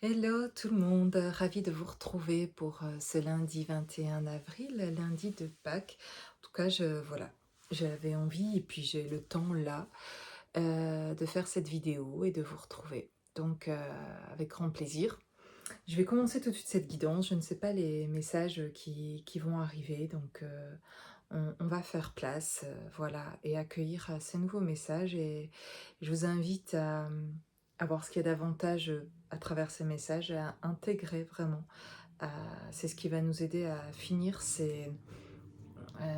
Hello tout le monde, ravi de vous retrouver pour ce lundi 21 avril, lundi de Pâques. En tout cas, voilà, j'avais envie et puis j'ai le temps là de faire cette vidéo et de vous retrouver. Donc, avec grand plaisir. Je vais commencer tout de suite cette guidance. Je ne sais pas les messages qui vont arriver, donc on va faire place, voilà, et accueillir ces nouveaux messages. Et je vous invite à voir ce qu'il y a d'avantage à travers ces messages, et à intégrer vraiment. C'est ce qui va nous aider à finir ces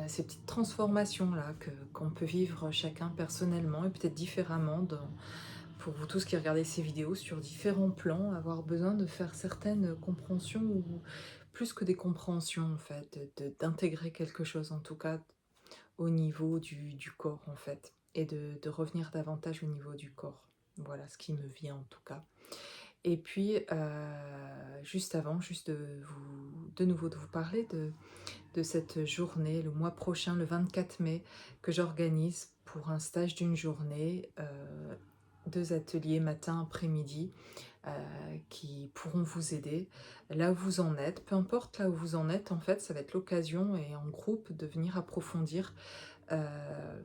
petites transformations-là qu'on peut vivre chacun personnellement et peut-être différemment pour vous tous qui regardez ces vidéos sur différents plans, avoir besoin de faire certaines compréhensions ou plus que des compréhensions en fait, d'intégrer quelque chose en tout cas au niveau du corps en fait, et de revenir davantage au niveau du corps. Voilà ce qui me vient en tout cas. Et puis, juste avant, juste de nouveau de vous parler de cette journée, le mois prochain, le 24 mai, que j'organise pour un stage d'une journée, 2 ateliers matin, après-midi, qui pourront vous aider là où vous en êtes. Peu importe là où vous en êtes, en fait, ça va être l'occasion et en groupe de venir approfondir euh,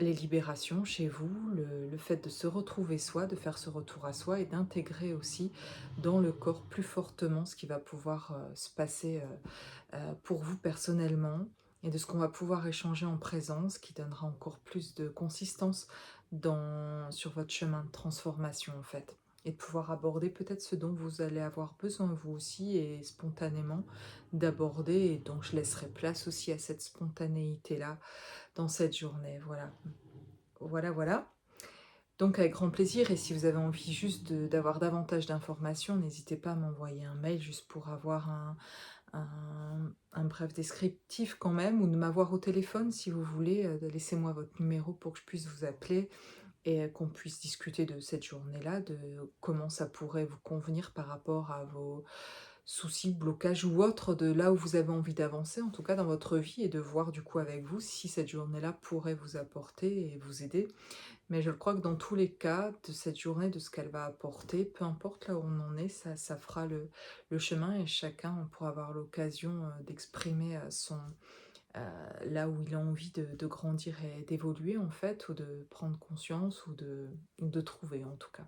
les libérations chez vous, le fait de se retrouver soi, de faire ce retour à soi et d'intégrer aussi dans le corps plus fortement ce qui va pouvoir se passer pour vous personnellement, et de ce qu'on va pouvoir échanger en présence qui donnera encore plus de consistance sur votre chemin de transformation en fait. Et de pouvoir aborder peut-être ce dont vous allez avoir besoin vous aussi et spontanément d'aborder, et donc je laisserai place aussi à cette spontanéité-là dans cette journée. Voilà, voilà, voilà. Donc avec grand plaisir, et si vous avez envie juste d'avoir davantage d'informations, n'hésitez pas à m'envoyer un mail juste pour avoir un bref descriptif quand même, ou de m'avoir au téléphone si vous voulez, laissez-moi votre numéro pour que je puisse vous appeler et qu'on puisse discuter de cette journée-là, de comment ça pourrait vous convenir par rapport à vos soucis, blocages ou autres, de là où vous avez envie d'avancer, en tout cas dans votre vie, et de voir du coup avec vous si cette journée-là pourrait vous apporter et vous aider. Mais je crois que dans tous les cas, de cette journée, de ce qu'elle va apporter, peu importe là où on en est, ça fera le chemin, et chacun on pourra avoir l'occasion d'exprimer là où il a envie de grandir et d'évoluer en fait, ou de prendre conscience, ou de trouver en tout cas.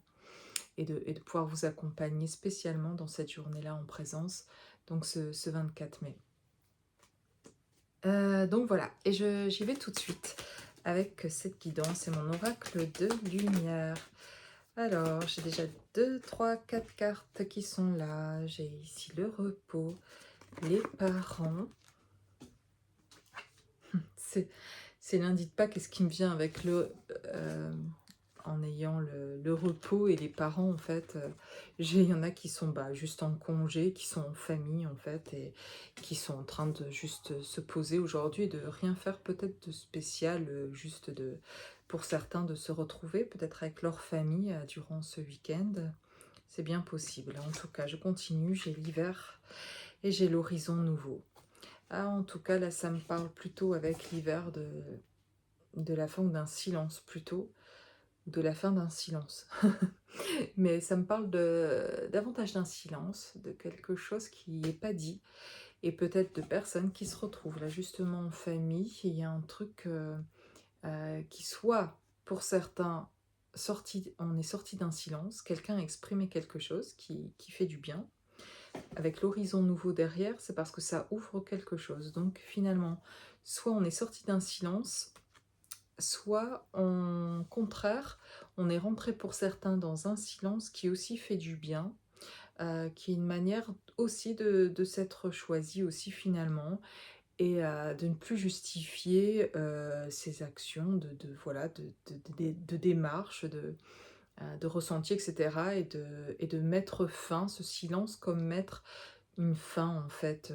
Et de pouvoir vous accompagner spécialement dans cette journée-là en présence, donc ce 24 mai. Donc voilà, et j'y vais tout de suite avec cette guidance et mon oracle de lumière. Alors, j'ai déjà 2, 3, 4 cartes qui sont là. J'ai ici le repos, les parents. C'est lundi de Pâques, et ce qui me vient avec en ayant le repos et les parents, en fait, il y en a qui sont juste en congé, qui sont en famille, en fait, et qui sont en train de juste se poser aujourd'hui et de rien faire peut-être de spécial, juste pour certains de se retrouver peut-être avec leur famille durant ce week-end. C'est bien possible. En tout cas, je continue, j'ai l'hiver et j'ai l'horizon nouveau. Ah, en tout cas, là, ça me parle plutôt avec l'hiver de la fin d'un silence plutôt, de la fin d'un silence. Mais ça me parle davantage d'un silence, de quelque chose qui n'est pas dit, et peut-être de personnes qui se retrouvent là justement en famille. Il y a un truc qui soit, pour certains, on est sorti d'un silence, quelqu'un a exprimé quelque chose qui fait du bien. Avec l'horizon nouveau derrière, c'est parce que ça ouvre quelque chose. Donc finalement, soit on est sorti d'un silence, soit en contraire, on est rentré pour certains dans un silence qui aussi fait du bien, qui est une manière aussi de s'être choisi aussi finalement, et de ne plus justifier ses actions voilà, de démarche, de ressenti, etc. Et de mettre fin, ce silence, comme mettre une fin en fait,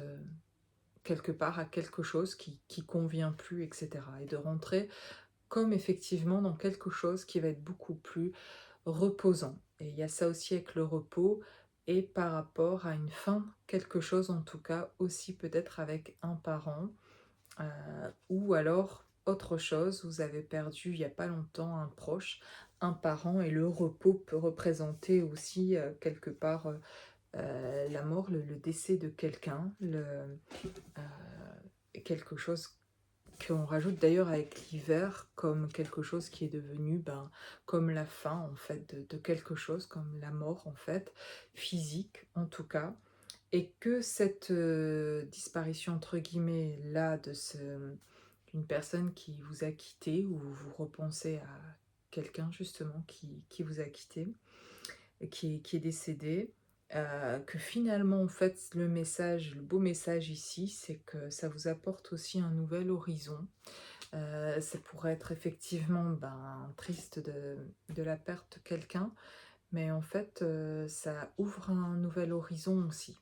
quelque part à quelque chose qui convient plus, etc. Et de rentrer comme effectivement dans quelque chose qui va être beaucoup plus reposant. Et il y a ça aussi avec le repos, et par rapport à une fin, quelque chose en tout cas aussi peut-être avec un parent, ou alors autre chose, vous avez perdu il n'y a pas longtemps un proche, un parent, et le repos peut représenter aussi quelque part la mort, le décès de quelqu'un, quelque chose qu'on rajoute d'ailleurs avec l'hiver comme quelque chose qui est devenu, ben, comme la fin en fait de quelque chose, comme la mort en fait, physique en tout cas. Et que cette, disparition entre guillemets là de ce d'une personne qui vous a quitté ou vous repensez à quelqu'un justement qui vous a quitté et qui est décédé, que finalement en fait le beau message ici, c'est que ça vous apporte aussi un nouvel horizon. Ça pourrait être effectivement, ben, triste de la perte de quelqu'un, mais en fait, ça ouvre un nouvel horizon aussi.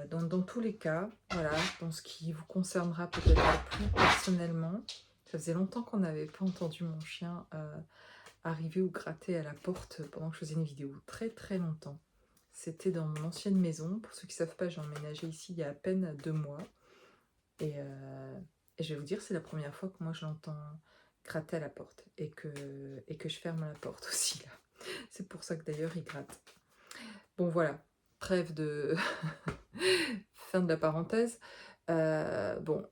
Dans tous les cas, voilà, dans ce qui vous concernera peut-être plus personnellement, ça faisait longtemps qu'on n'avait pas entendu mon chien, arriver ou gratter à la porte pendant que je faisais une vidéo, très, très longtemps. C'était dans mon ancienne maison. Pour ceux qui ne savent pas, j'ai emménagé ici il y a à peine 2 mois et je vais vous dire, c'est la première fois que moi je l'entends gratter à la porte et que je ferme la porte aussi là. C'est pour ça que d'ailleurs il gratte. Bon voilà, trêve de fin de la parenthèse. Bon,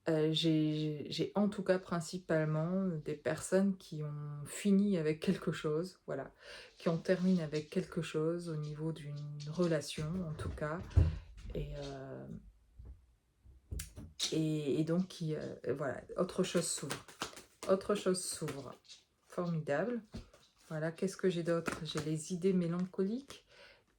j'ai en tout cas principalement des personnes qui ont fini avec quelque chose, voilà, qui ont terminé avec quelque chose au niveau d'une relation en tout cas, et, heu et donc qui, voilà, autre chose s'ouvre. Autre chose s'ouvre. Formidable. Voilà, qu'est-ce que j'ai d'autre? J'ai les idées mélancoliques.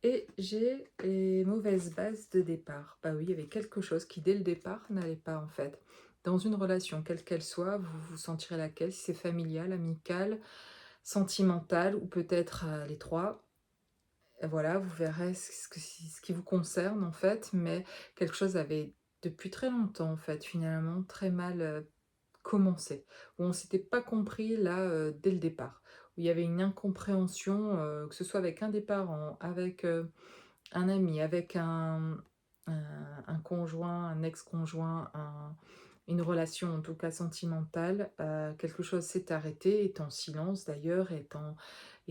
Et j'ai les mauvaises bases de départ. Bah oui, il y avait quelque chose qui, dès le départ, n'allait pas en fait. Dans une relation, quelle qu'elle soit, vous vous sentirez laquelle, si c'est familial, amical, sentimental ou peut-être les trois. Et voilà, vous verrez ce qui vous concerne en fait, mais quelque chose avait depuis très longtemps en fait, finalement, très mal commencé. Où on s'était pas compris là dès le départ. Où il y avait une incompréhension, que ce soit avec un des parents, avec un ami, avec un conjoint, un ex-conjoint, une relation en tout cas sentimentale, quelque chose s'est arrêté, est en silence d'ailleurs, est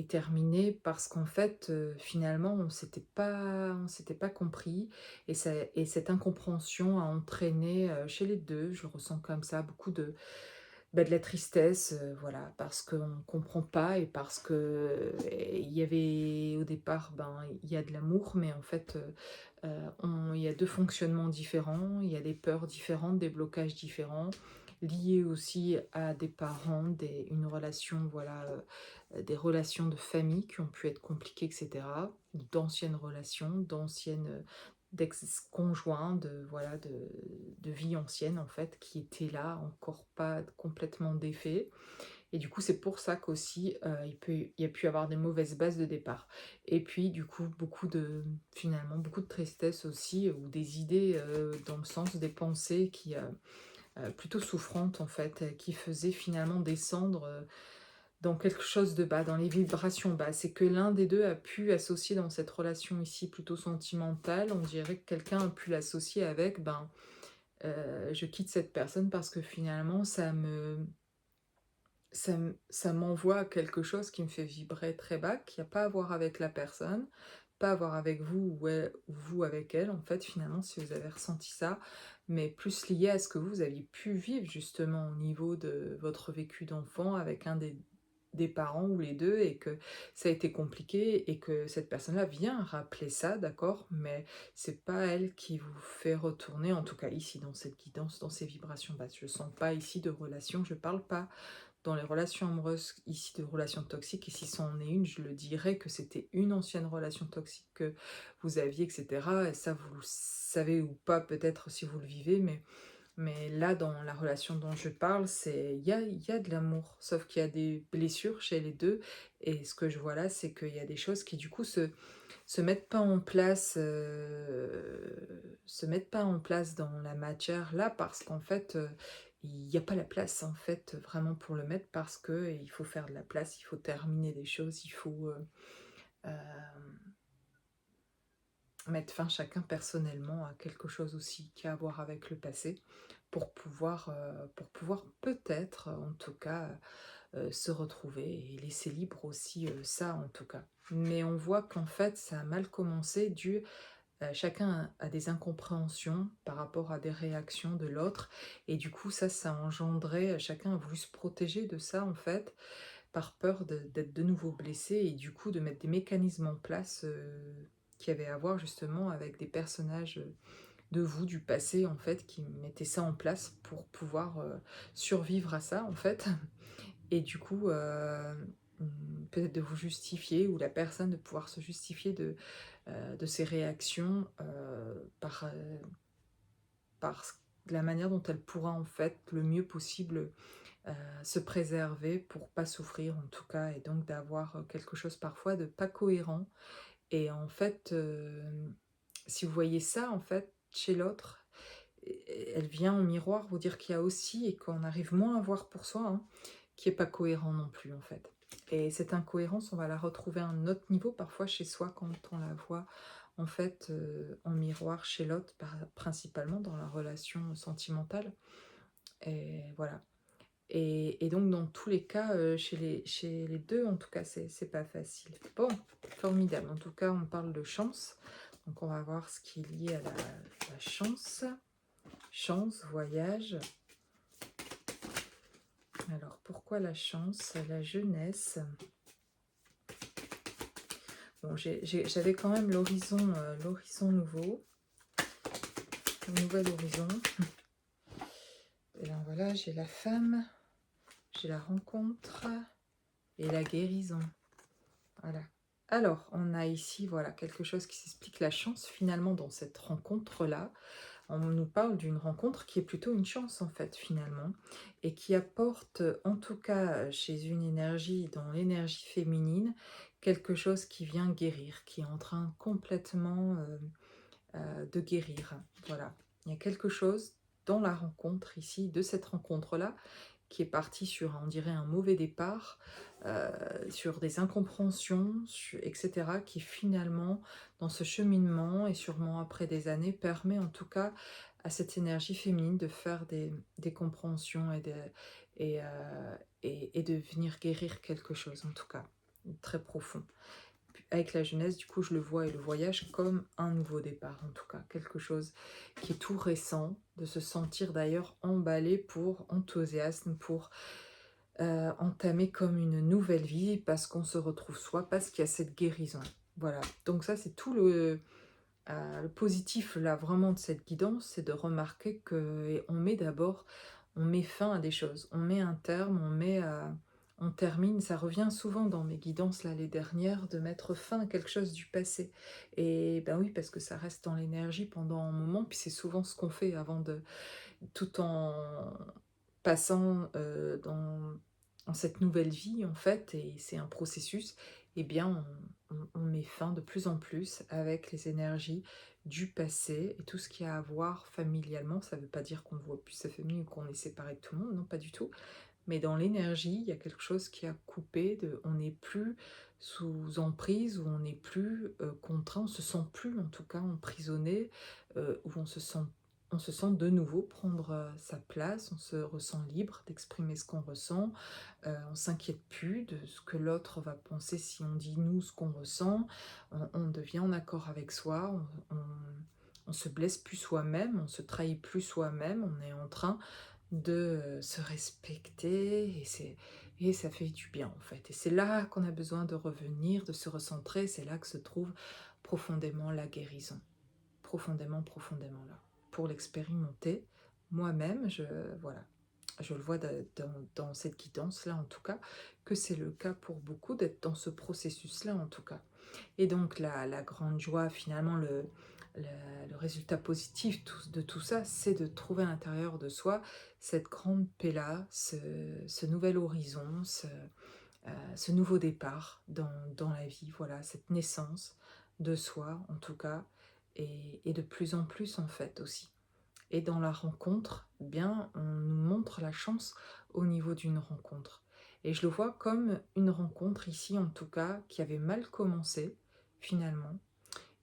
terminé parce qu'en fait, finalement on s'était pas compris et cette incompréhension a entraîné, chez les 2, je ressens comme ça beaucoup de la tristesse, voilà, parce qu'on ne comprend pas et parce il y avait au départ, ben, il y a de l'amour, mais en fait, il y a 2 fonctionnements différents, il y a des peurs différentes, des blocages différents, liés aussi à des parents, une relation, voilà, des relations de famille qui ont pu être compliquées et cetera, d'anciennes relations, d'ex-conjoints, voilà, de vie ancienne en fait, qui étaient là, encore pas complètement défaits. Et du coup, c'est pour ça qu'aussi, il y a pu avoir des mauvaises bases de départ. Et puis du coup, finalement, beaucoup de tristesse aussi, ou des idées, dans le sens des pensées plutôt souffrantes en fait, qui faisaient finalement descendre, dans quelque chose de bas, dans les vibrations basses. C'est que l'un des 2 a pu associer dans cette relation ici plutôt sentimentale, on dirait que quelqu'un a pu l'associer avec, ben, je quitte cette personne parce que finalement ça m'envoie à quelque chose qui me fait vibrer très bas, qui a pas à voir avec la personne, pas à voir avec vous ou vous avec elle, en fait, finalement, si vous avez ressenti ça, mais plus lié à ce que vous aviez pu vivre justement au niveau de votre vécu d'enfant avec un des parents ou les 2 et que ça a été compliqué et que cette personne-là vient rappeler ça, d'accord? Mais c'est pas elle qui vous fait retourner, en tout cas ici dans cette guidance, dans ces vibrations basses. Je sens pas ici de relation, je parle pas dans les relations amoureuses, ici de relations toxiques, et si c'en est une, je le dirais que c'était une ancienne relation toxique que vous aviez, etc. Et ça, vous le savez ou pas, peut-être si vous le vivez, mais là, dans la relation dont je parle, il y a de l'amour, sauf qu'il y a des blessures chez les deux. Et ce que je vois là, c'est qu'il y a des choses qui, du coup, se mettent pas en place, se mettent pas en place dans la matière là parce qu'en fait, il y a pas la place en fait vraiment pour le mettre parce que il faut faire de la place, il faut terminer des choses, il faut, hem, mettre fin chacun personnellement à quelque chose aussi qui a à voir avec le passé pour pouvoir peut-être, en tout cas, se retrouver et laisser libre aussi, ça en tout cas. Mais on voit qu'en fait ça a mal commencé dû chacun a des incompréhensions par rapport à des réactions de l'autre et du coup ça a engendré chacun a voulu se protéger de ça en fait, par peur d'être de nouveau blessé et du coup de mettre des mécanismes en place, qui avaient à voir justement avec des personnages, de vous, du passé en fait, qui mettaient ça en place pour pouvoir, survivre à ça en fait et du coup, peut-être de vous justifier ou la personne de pouvoir se justifier de ses réactions, par la manière dont elle pourra en fait le mieux possible, se préserver pour pas souffrir en tout cas et donc d'avoir, quelque chose parfois de pas cohérent et en fait, si vous voyez ça en fait chez l'autre, elle vient en miroir vous dire qu'il y a aussi et qu'on arrive moins à voir pour soi, hein, qui est pas cohérent non plus en fait. Et cette incohérence, on va la retrouver à un autre niveau parfois chez soi quand on la voit en fait, en miroir chez l'autre, principalement dans la relation sentimentale et voilà. Et donc dans tous les cas, chez les 2 en tout cas, c'est pas facile. Bon, formidable. En tout cas, on parle de chance, donc on va voir ce qui est lié à la chance. Chance, voyage. Alors pourquoi la chance? La jeunesse. Bon, j'avais quand même l'horizon nouveau, un nouvel horizon. Et là voilà, j'ai la femme, j'ai la rencontre et la guérison. Voilà. Alors, on a ici, voilà, quelque chose qui s'explique la chance finalement dans cette rencontre-là. On nous parle d'une rencontre qui est plutôt une chance en fait finalement et qui apporte en tout cas chez une énergie, dans l'énergie féminine, quelque chose qui vient guérir, qui est en train complètement de guérir. Voilà, il y a quelque chose dans la rencontre ici, de cette rencontre-là, qui est parti sur, on dirait, un mauvais départ, sur des incompréhensions, etc., qui finalement, dans ce cheminement, et sûrement après des années, permet en tout cas à cette énergie féminine de faire des compréhensions et de venir guérir quelque chose, en tout cas, très profond. Avec la jeunesse, du coup, je le vois et le voyage comme un nouveau départ, en tout cas, quelque chose qui est tout récent, de se sentir d'ailleurs emballé pour enthousiasme, pour entamer comme une nouvelle vie, parce qu'on se retrouve soi, parce qu'il y a cette guérison. Voilà, donc ça c'est tout le positif là vraiment de cette guidance, c'est de remarquer que on met d'abord, on met fin à des choses, on met un terme, on termine, ça revient souvent dans mes guidances là les dernières, de mettre fin à quelque chose du passé. Et ben oui, parce que ça reste dans l'énergie pendant un moment, puis c'est souvent ce qu'on fait avant de, tout en passant dans cette nouvelle vie en fait, et c'est un processus, eh bien on met fin de plus en plus avec les énergies du passé et tout ce qui a à voir familialement. Ça ne veut pas dire qu'on ne voit plus sa famille ou qu'on est séparé de tout le monde, non pas du tout. Mais dans l'énergie, il y a quelque chose qui a coupé, on n'est plus sous emprise, ou on n'est plus contraint, on se sent plus en tout cas emprisonné, où on se sent de nouveau prendre sa place, on se ressent libre d'exprimer ce qu'on ressent, on s'inquiète plus de ce que l'autre va penser si on dit nous ce qu'on ressent, on devient en accord avec soi, on se blesse plus soi-même, on se trahit plus soi-même, on est en train de se respecter et ça fait du bien en fait. Et c'est là qu'on a besoin de revenir, de se recentrer, c'est là que se trouve profondément la guérison. Profondément, profondément là. Pour l'expérimenter, moi-même, voilà, je le vois dans cette guidance-là en tout cas, que c'est le cas pour beaucoup d'être dans ce processus-là en tout cas. Et donc la grande joie, finalement, le résultat positif de tout ça, c'est de trouver à l'intérieur de soi cette grande paix-là, ce nouvel horizon, ce nouveau départ dans la vie, voilà, cette naissance de soi en tout cas, et de plus en plus en fait aussi. Et dans la rencontre, eh bien, on nous montre la chance au niveau d'une rencontre. Et je le vois comme une rencontre ici, en tout cas, qui avait mal commencé, finalement,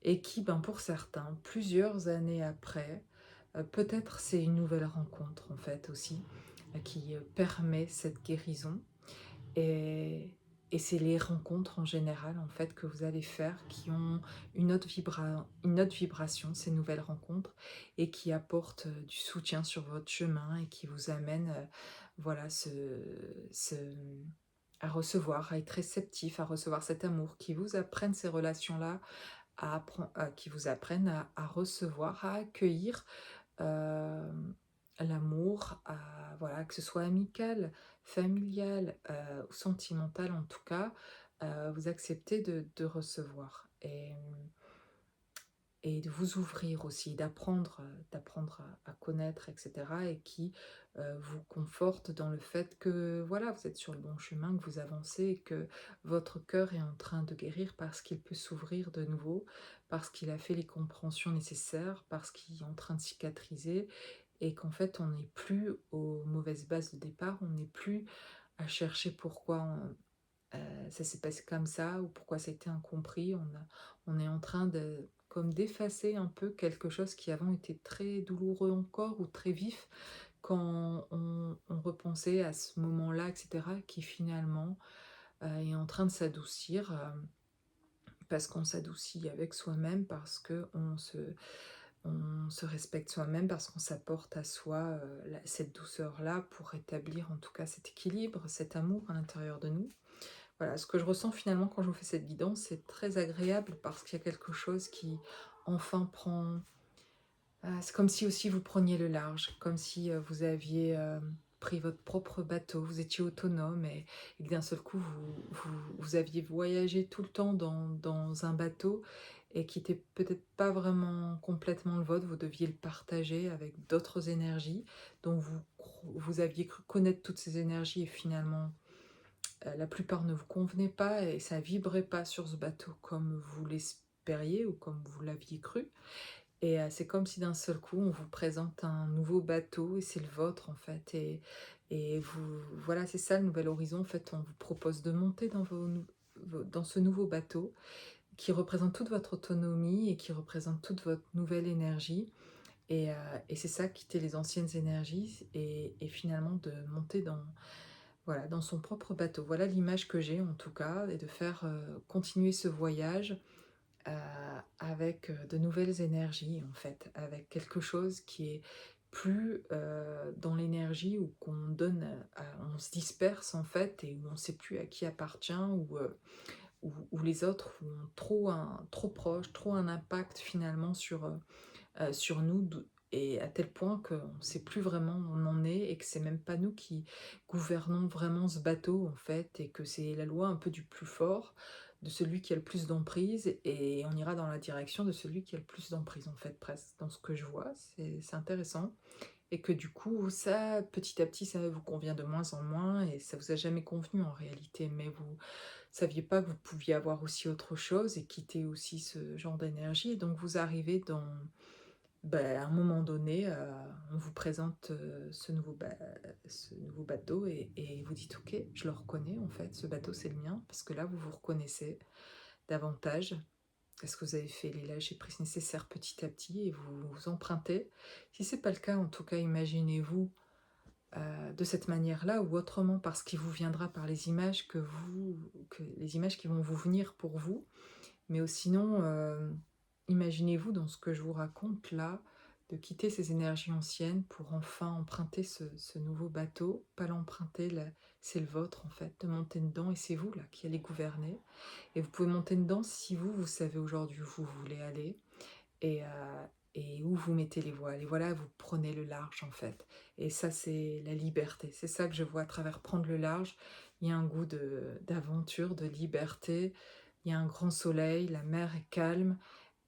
et qui, ben, pour certains, plusieurs années après, peut-être c'est une nouvelle rencontre, en fait, aussi, qui permet cette guérison. Et et c'est les rencontres en général, en fait, que vous allez faire qui ont une autre vibration, ces nouvelles rencontres et qui apportent, du soutien sur votre chemin et qui vous amènent, voilà, ce à recevoir, à être réceptif, à recevoir cet amour, qui vous apprennent ces relations-là, qui vous apprennent à recevoir, à accueillir, l'amour, voilà, que ce soit amical, familial, ou sentimental en tout cas, vous acceptez de recevoir et de vous ouvrir aussi, d'apprendre à connaître et cetera et qui, vous conforte dans le fait que, voilà, vous êtes sur le bon chemin, que vous avancez et que votre cœur est en train de guérir parce qu'il peut s'ouvrir de nouveau, parce qu'il a fait les compréhensions nécessaires, parce qu'il est en train de cicatriser et qu'en fait, on n'est plus aux mauvaises bases de départ, on n'est plus à chercher pourquoi ça s'est passé comme ça ou pourquoi ça a été incompris. On est en train de comme d'effacer un peu quelque chose qui avant était très douloureux encore ou très vif quand on repensait à ce moment-là et cetera, qui finalement, est en train de s'adoucir, parce qu'on s'adoucit avec soi-même, parce qu'on se respecte soi-même, parce qu'on s'apporte à soi, la cette douceur-là pour rétablir en tout cas cet équilibre, cet amour à l'intérieur de nous. Voilà, ce que je ressens finalement quand je vous fais cette guidance, c'est très agréable parce qu'il y a quelque chose qui enfin prend c'est comme si aussi vous preniez le large, comme si, vous aviez, pris votre propre bateau, vous étiez autonome et que d'un seul coup vous aviez voyagé tout le temps dans un bateau et qui était peut-être pas vraiment complètement le vôtre, vous deviez le partager avec d'autres énergies, donc vous aviez cru connaître toutes ces énergies et finalement la plupart ne vous convenaient pas et ça vibrait pas sur ce bateau comme vous l'espériez ou comme vous l'aviez cru et c'est comme si d'un seul coup, on vous présente un nouveau bateau et c'est le vôtre, en fait et vous voilà, c'est ça le nouvel horizon. En fait, on vous propose de monter dans ce nouveau bateau qui représente toute votre autonomie et qui représente toute votre nouvelle énergie et c'est ça, quitter les anciennes énergies et finalement de monter voilà, dans son propre bateau. Voilà l'image que j'ai en tout cas et de faire, continuer ce voyage, heu, avec, de nouvelles énergies en fait, avec quelque chose qui est plus, dans l'énergie où qu'on donne, on se disperse en fait et où on ne sait plus à qui appartient où les autres ont trop proche, trop un impact finalement sur nous et à tel point qu'on ne sait plus vraiment où on en est et que c'est même pas nous qui gouvernons vraiment ce bateau en fait et que c'est la loi un peu du plus fort, de celui qui a le plus d'emprise et on ira dans la direction de celui qui a le plus d'emprise en fait presque dans ce que je vois, c'est intéressant et que du coup ça, petit à petit, ça vous convient de moins en moins et ça vous a jamais convenu en réalité, mais vous saviez pas que vous pouviez avoir aussi autre chose et quitter aussi ce genre d'énergie et donc vous arrivez dans à un moment donné, on vous présente, ce nouveau bateau et vous dites: «OK, je le reconnais en fait, ce bateau c'est le mien». Parce que là, vous vous reconnaissez davantage, parce que vous avez fait les lâcher-prise nécessaires petit à petit et vous empruntez. Si c'est pas le cas, en tout cas, imaginez-vous, de cette manière-là ou autrement par ce qui vous viendra, par les images qui vont vous venir pour vous. Mais sinon, imaginez-vous dans ce que je vous raconte là, de quitter ces énergies anciennes pour enfin emprunter ce nouveau bateau. Pas l'emprunter, c'est le vôtre en fait, de monter dedans et c'est vous là qui allez gouverner. Et vous pouvez monter dedans si vous savez aujourd'hui où vous voulez aller et, et où vous mettez les voiles. Et voilà, vous prenez le large en fait. Et ça, c'est la liberté. C'est ça que je vois à travers prendre le large. Il y a un goût d'aventure, de liberté. Il y a un grand soleil, la mer est calme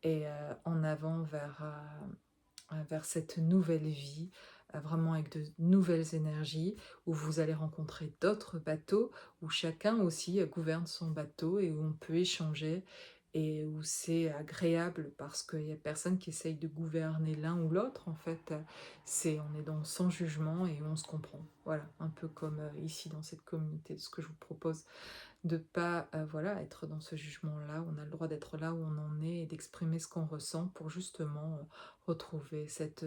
et en avant vers cette nouvelle vie, vraiment avec de nouvelles énergies, où vous allez rencontrer d'autres bateaux, où chacun aussi gouverne son bateau et où on peut échanger et où c'est agréable parce qu'il y a personne qui essaye de gouverner l'un ou l'autre. En fait, on est dans sans jugement et on se comprend. Voilà, un peu comme ici dans cette communauté, ce que je vous propose de pas, voilà, être dans ce jugement-là. On a le droit d'être là où on en est et d'exprimer ce qu'on ressent pour justement, retrouver cette,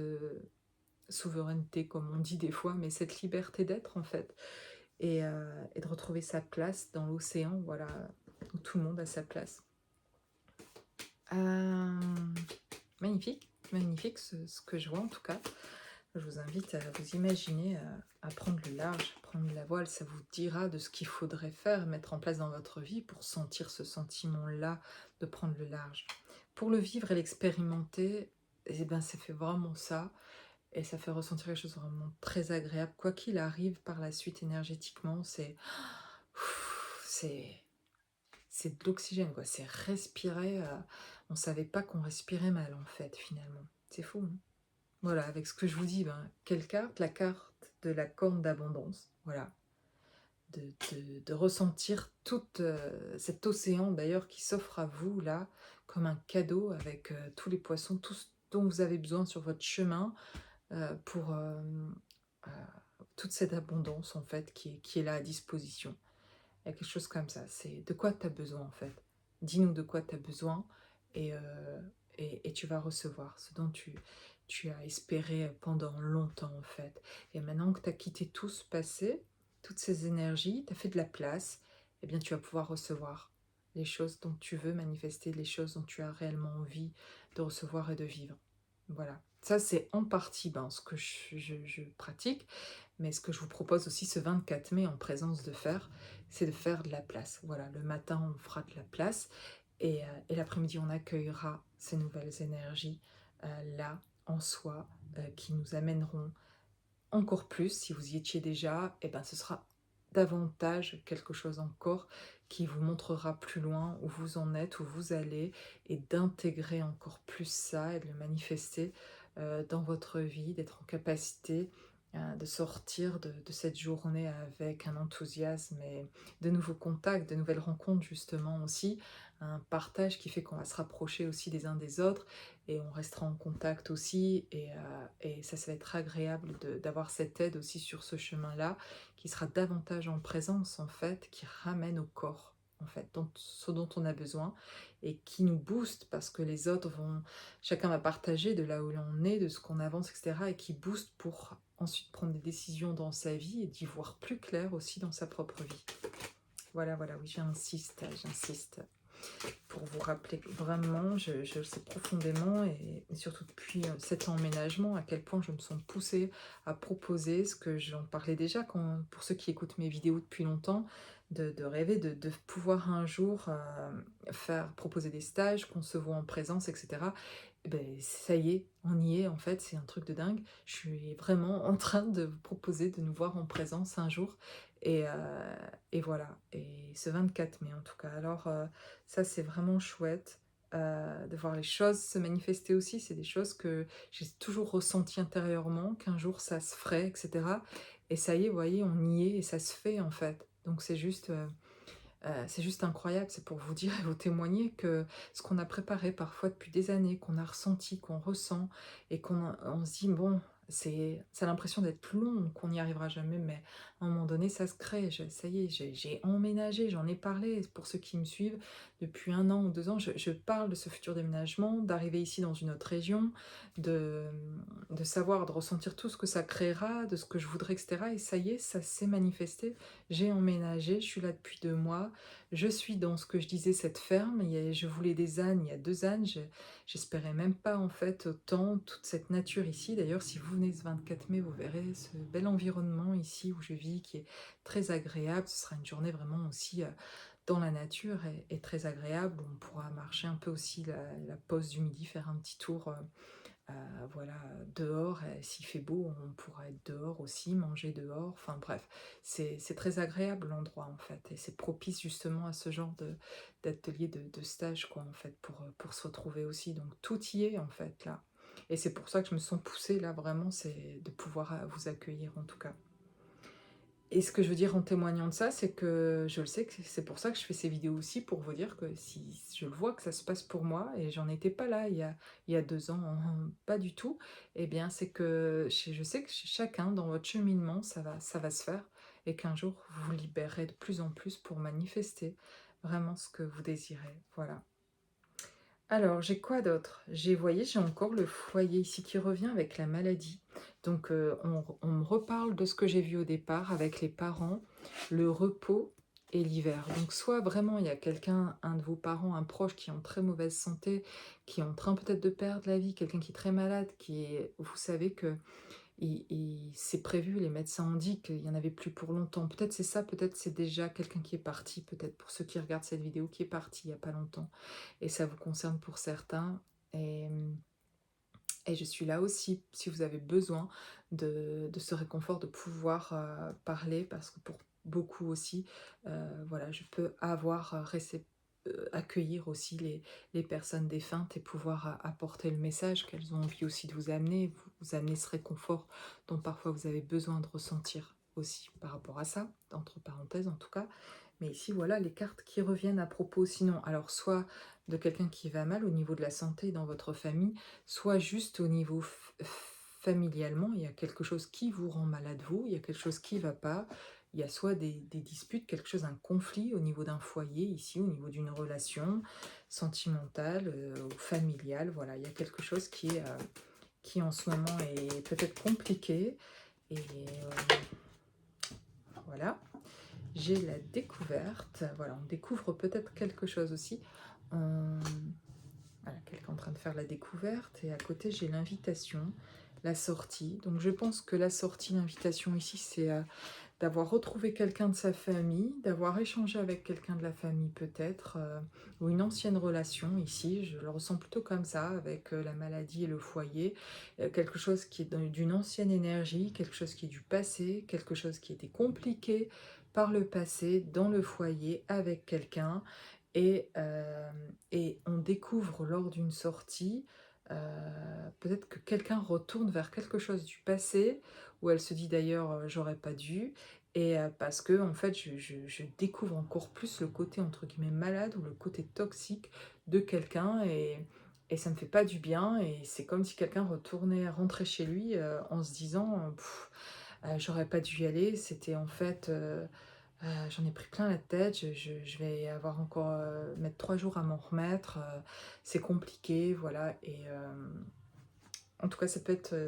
souveraineté comme on dit des fois, mais cette liberté d'être en fait et de retrouver sa place dans l'océan, voilà, où tout le monde a sa place. Magnifique, magnifique ce que je vois en tout cas. Je vous invite à vous imaginer à prendre le large, prendre la voile, ça vous dira de ce qu'il faudrait faire, mettre en place dans votre vie pour sentir ce sentiment-là de prendre le large. Pour le vivre et l'expérimenter, eh ben, ça fait vraiment ça, et ça fait ressentir quelque chose de vraiment très agréable. Quoi qu'il arrive par la suite énergétiquement, c'est c'est de l'oxygène, quoi. C'est respirer. On savait pas qu'on respirait mal, en fait, finalement. C'est fou, hein. Voilà, avec ce que je vous dis, ben, quelle carte? La carte de la corne d'abondance. Voilà. De ressentir tout cet océan, d'ailleurs, qui s'offre à vous, là, comme un cadeau, avec tous les poissons, tout ce dont vous avez besoin sur votre chemin, pour euh, toute cette abondance, en fait, qui est là à disposition. Il y a quelque chose comme ça. C'est de quoi tu as besoin en fait. Dis-nous de quoi tu as besoin et, euh, et tu vas recevoir ce dont tu as espéré pendant longtemps en fait. Et maintenant que tu as quitté tout ce passé, toutes ces énergies, tu as fait de la place, eh bien tu vas pouvoir recevoir les choses dont tu veux manifester, les choses dont tu as réellement envie de recevoir et de vivre. Voilà. Ça, c'est en partie ben, ce que je pratique, mais ce que je vous propose aussi ce 24 mai en présence de faire, c'est de faire de la place. Voilà, le matin, on fera de la place et l'après-midi, on accueillera ces nouvelles énergies là, en soi, qui nous amèneront encore plus. Si vous y étiez déjà, et ben, ce sera davantage quelque chose encore qui vous montrera plus loin où vous en êtes, où vous allez, et d'intégrer encore plus ça et de le manifester dans votre vie, d'être en capacité de sortir de cette journée avec un enthousiasme et de nouveaux contacts, de nouvelles rencontres justement aussi, un partage qui fait qu'on va se rapprocher aussi des uns des autres et on restera en contact aussi et ça va être agréable d'avoir cette aide aussi sur ce chemin-là qui sera davantage en présence en fait, qui ramène au corps en fait, ce dont on a besoin et qui nous booste parce que les autres vont, chacun va partager de là où l'on est, de ce qu'on avance, etc. et qui booste pour ensuite prendre des décisions dans sa vie et d'y voir plus clair aussi dans sa propre vie. Voilà, voilà, oui, j'insiste pour vous rappeler que vraiment, je le sais profondément, et surtout depuis cet emménagement, à quel point je me sens poussée à proposer ce que j'en parlais déjà pour ceux qui écoutent mes vidéos depuis longtemps, de rêver de pouvoir un jour proposer des stages, qu'on se voit en présence, etc. Eh ben, ça y est, on y est en fait, c'est un truc de dingue. Je suis vraiment en train de vous proposer de nous voir en présence un jour. Et voilà, et ce 24 mai en tout cas. Alors, ça, c'est vraiment chouette de voir les choses se manifester aussi. C'est des choses que j'ai toujours ressenties intérieurement, qu'un jour ça se ferait, etc. Et ça y est, vous voyez, on y est et ça se fait en fait. Donc c'est juste incroyable. C'est pour vous dire et vous témoigner que ce qu'on a préparé parfois depuis des années, qu'on a ressenti, qu'on ressent, et on se dit, bon, ça a l'impression d'être long, qu'on n'y arrivera jamais, mais à un moment donné, ça se crée. Ça y est, j'ai emménagé, j'en ai parlé. Pour ceux qui me suivent depuis 1 an ou 2 ans, je parle de ce futur déménagement, d'arriver ici dans une autre région, de, de savoir, de ressentir tout ce que ça créera, de ce que je voudrais, etc. Et ça y est, ça s'est manifesté. J'ai emménagé, je suis là depuis 2 mois. Je suis dans ce que je disais, cette ferme. Je voulais des ânes, il y a 2 ânes. J'espérais même pas en fait autant, toute cette nature ici. D'ailleurs, si vous venez ce 24 mai, vous verrez ce bel environnement ici où je vis qui est très agréable. Ce sera une journée vraiment aussi dans la nature et très agréable. On pourra marcher un peu aussi la pause du midi, faire un petit tour. Voilà, dehors, s'il fait beau, on pourra être dehors aussi, manger dehors, enfin bref, c'est très agréable l'endroit en fait, et c'est propice justement à ce genre d'atelier, de stage quoi en fait, pour se retrouver aussi, donc tout y est en fait là. Et c'est pour ça que je me sens poussée là vraiment, c'est de pouvoir vous accueillir en tout cas. Et ce que je veux dire en témoignant de ça, c'est que je le sais que c'est pour ça que je fais ces vidéos aussi, pour vous dire que si je le vois que ça se passe pour moi, et j'en étais pas là il y a 2 ans, pas du tout, eh bien c'est que je sais que chez chacun, dans votre cheminement, ça va se faire, et qu'un jour, vous vous libérerez de plus en plus pour manifester vraiment ce que vous désirez. Voilà. Alors, j'ai quoi d'autre? J'ai Vous voyez, j'ai encore le foyer ici qui revient avec la maladie. Donc, on me reparle de ce que j'ai vu au départ avec les parents, le repos et l'hiver. Donc, soit vraiment il y a quelqu'un, un de vos parents, un proche qui est en très mauvaise santé, qui est en train peut-être de perdre la vie, quelqu'un qui est très malade, qui est vous savez que et c'est prévu, les médecins ont dit qu'il y en avait plus pour longtemps. Peut-être c'est ça, peut-être c'est déjà quelqu'un qui est parti, peut-être pour ceux qui regardent cette vidéo, qui est parti il y a pas longtemps et ça vous concerne pour certains et et je suis là aussi si vous avez besoin de ce réconfort, de pouvoir, parler parce que pour beaucoup aussi, voilà, je peux avoir, accueillir aussi les personnes défuntes et pouvoir apporter le message qu'elles ont envie aussi de vous amener, vous amener ce réconfort dont parfois vous avez besoin de ressentir aussi par rapport à ça, entre parenthèses en tout cas. Mais ici, voilà les cartes qui reviennent à propos sinon, alors soit de quelqu'un qui va mal au niveau de la santé dans votre famille, soit juste au niveau familialement, il y a quelque chose qui vous rend malade vous, il y a quelque chose qui va pas, il y a soit des disputes, quelque chose, un conflit au niveau d'un foyer ici, au niveau d'une relation sentimentale, ou familiale, voilà, il y a quelque chose qui en ce moment est peut-être compliqué et voilà. J'ai la découverte, voilà, on découvre peut-être quelque chose aussi. On Voilà, quelqu'un en train de faire la découverte et à côté j'ai l'invitation, la sortie. Donc je pense que la sortie, l'invitation ici, c'est d'avoir retrouvé quelqu'un de sa famille, d'avoir échangé avec quelqu'un de la famille peut-être, ou une ancienne relation ici, je le ressens plutôt comme ça, avec la maladie et le foyer, quelque chose qui est d'une ancienne énergie, quelque chose qui est du passé, quelque chose qui était compliqué par le passé dans le foyer avec quelqu'un, et on découvre lors d'une sortie, peut-être que quelqu'un retourne vers quelque chose du passé, où elle se dit d'ailleurs, «J'aurais pas dû», et parce que en fait, je découvre encore plus le côté entre guillemets «malade» ou le côté toxique de quelqu'un, et ça me fait pas du bien, et c'est comme si quelqu'un rentrait chez lui, en se disant, «J'aurais pas dû y aller, c'était en fait, j'en ai pris plein la tête, je vais avoir encore, mettre 3 jours à m'en remettre, c'est compliqué», voilà, et en tout cas ça peut être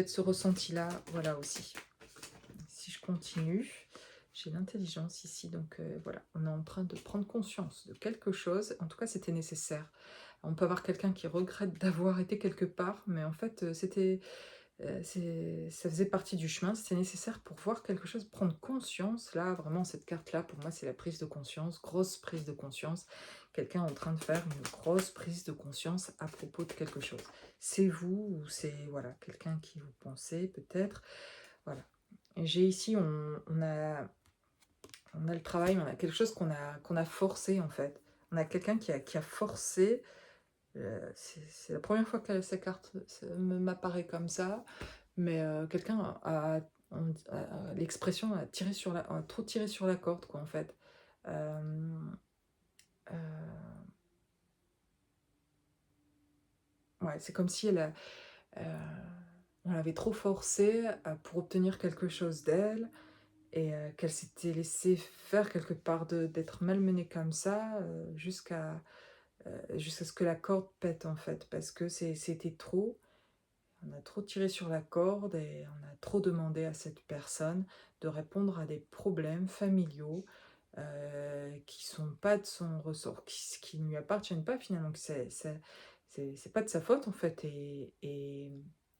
ce ressenti-là, voilà aussi. Si je continue, j'ai l'intelligence ici, donc voilà, on est en train de prendre conscience de quelque chose. En tout cas, c'était nécessaire. On peut avoir quelqu'un qui regrette d'avoir été quelque part, mais en fait, ça faisait partie du chemin, c'était nécessaire pour voir quelque chose, prendre conscience. Là, vraiment, cette carte-là, pour moi, c'est la prise de conscience, grosse prise de conscience. Quelqu'un en train de faire une grosse prise de conscience à propos de quelque chose. C'est vous ou c'est voilà quelqu'un qui vous pensez peut-être. Voilà. J'ai ici, on a le travail, on a quelque chose qu'on a forcé en fait. On a quelqu'un qui a forcé. C'est la première fois que cette carte m'apparaît comme ça, mais quelqu'un l'expression a trop tiré sur la corde, quoi, en fait. Hem, ouais, c'est comme si heu, on l'avait trop forcée, pour obtenir quelque chose d'elle, et qu'elle s'était laissée faire quelque part, d'être malmenée comme ça, jusqu'à ce que la corde pète, en fait. Parce que c'était trop. On a trop tiré sur la corde et on a trop demandé à cette personne de répondre à des problèmes familiaux, qui sont pas de son ressort, qui ne lui appartiennent pas finalement, que c'est pas de sa faute en fait, et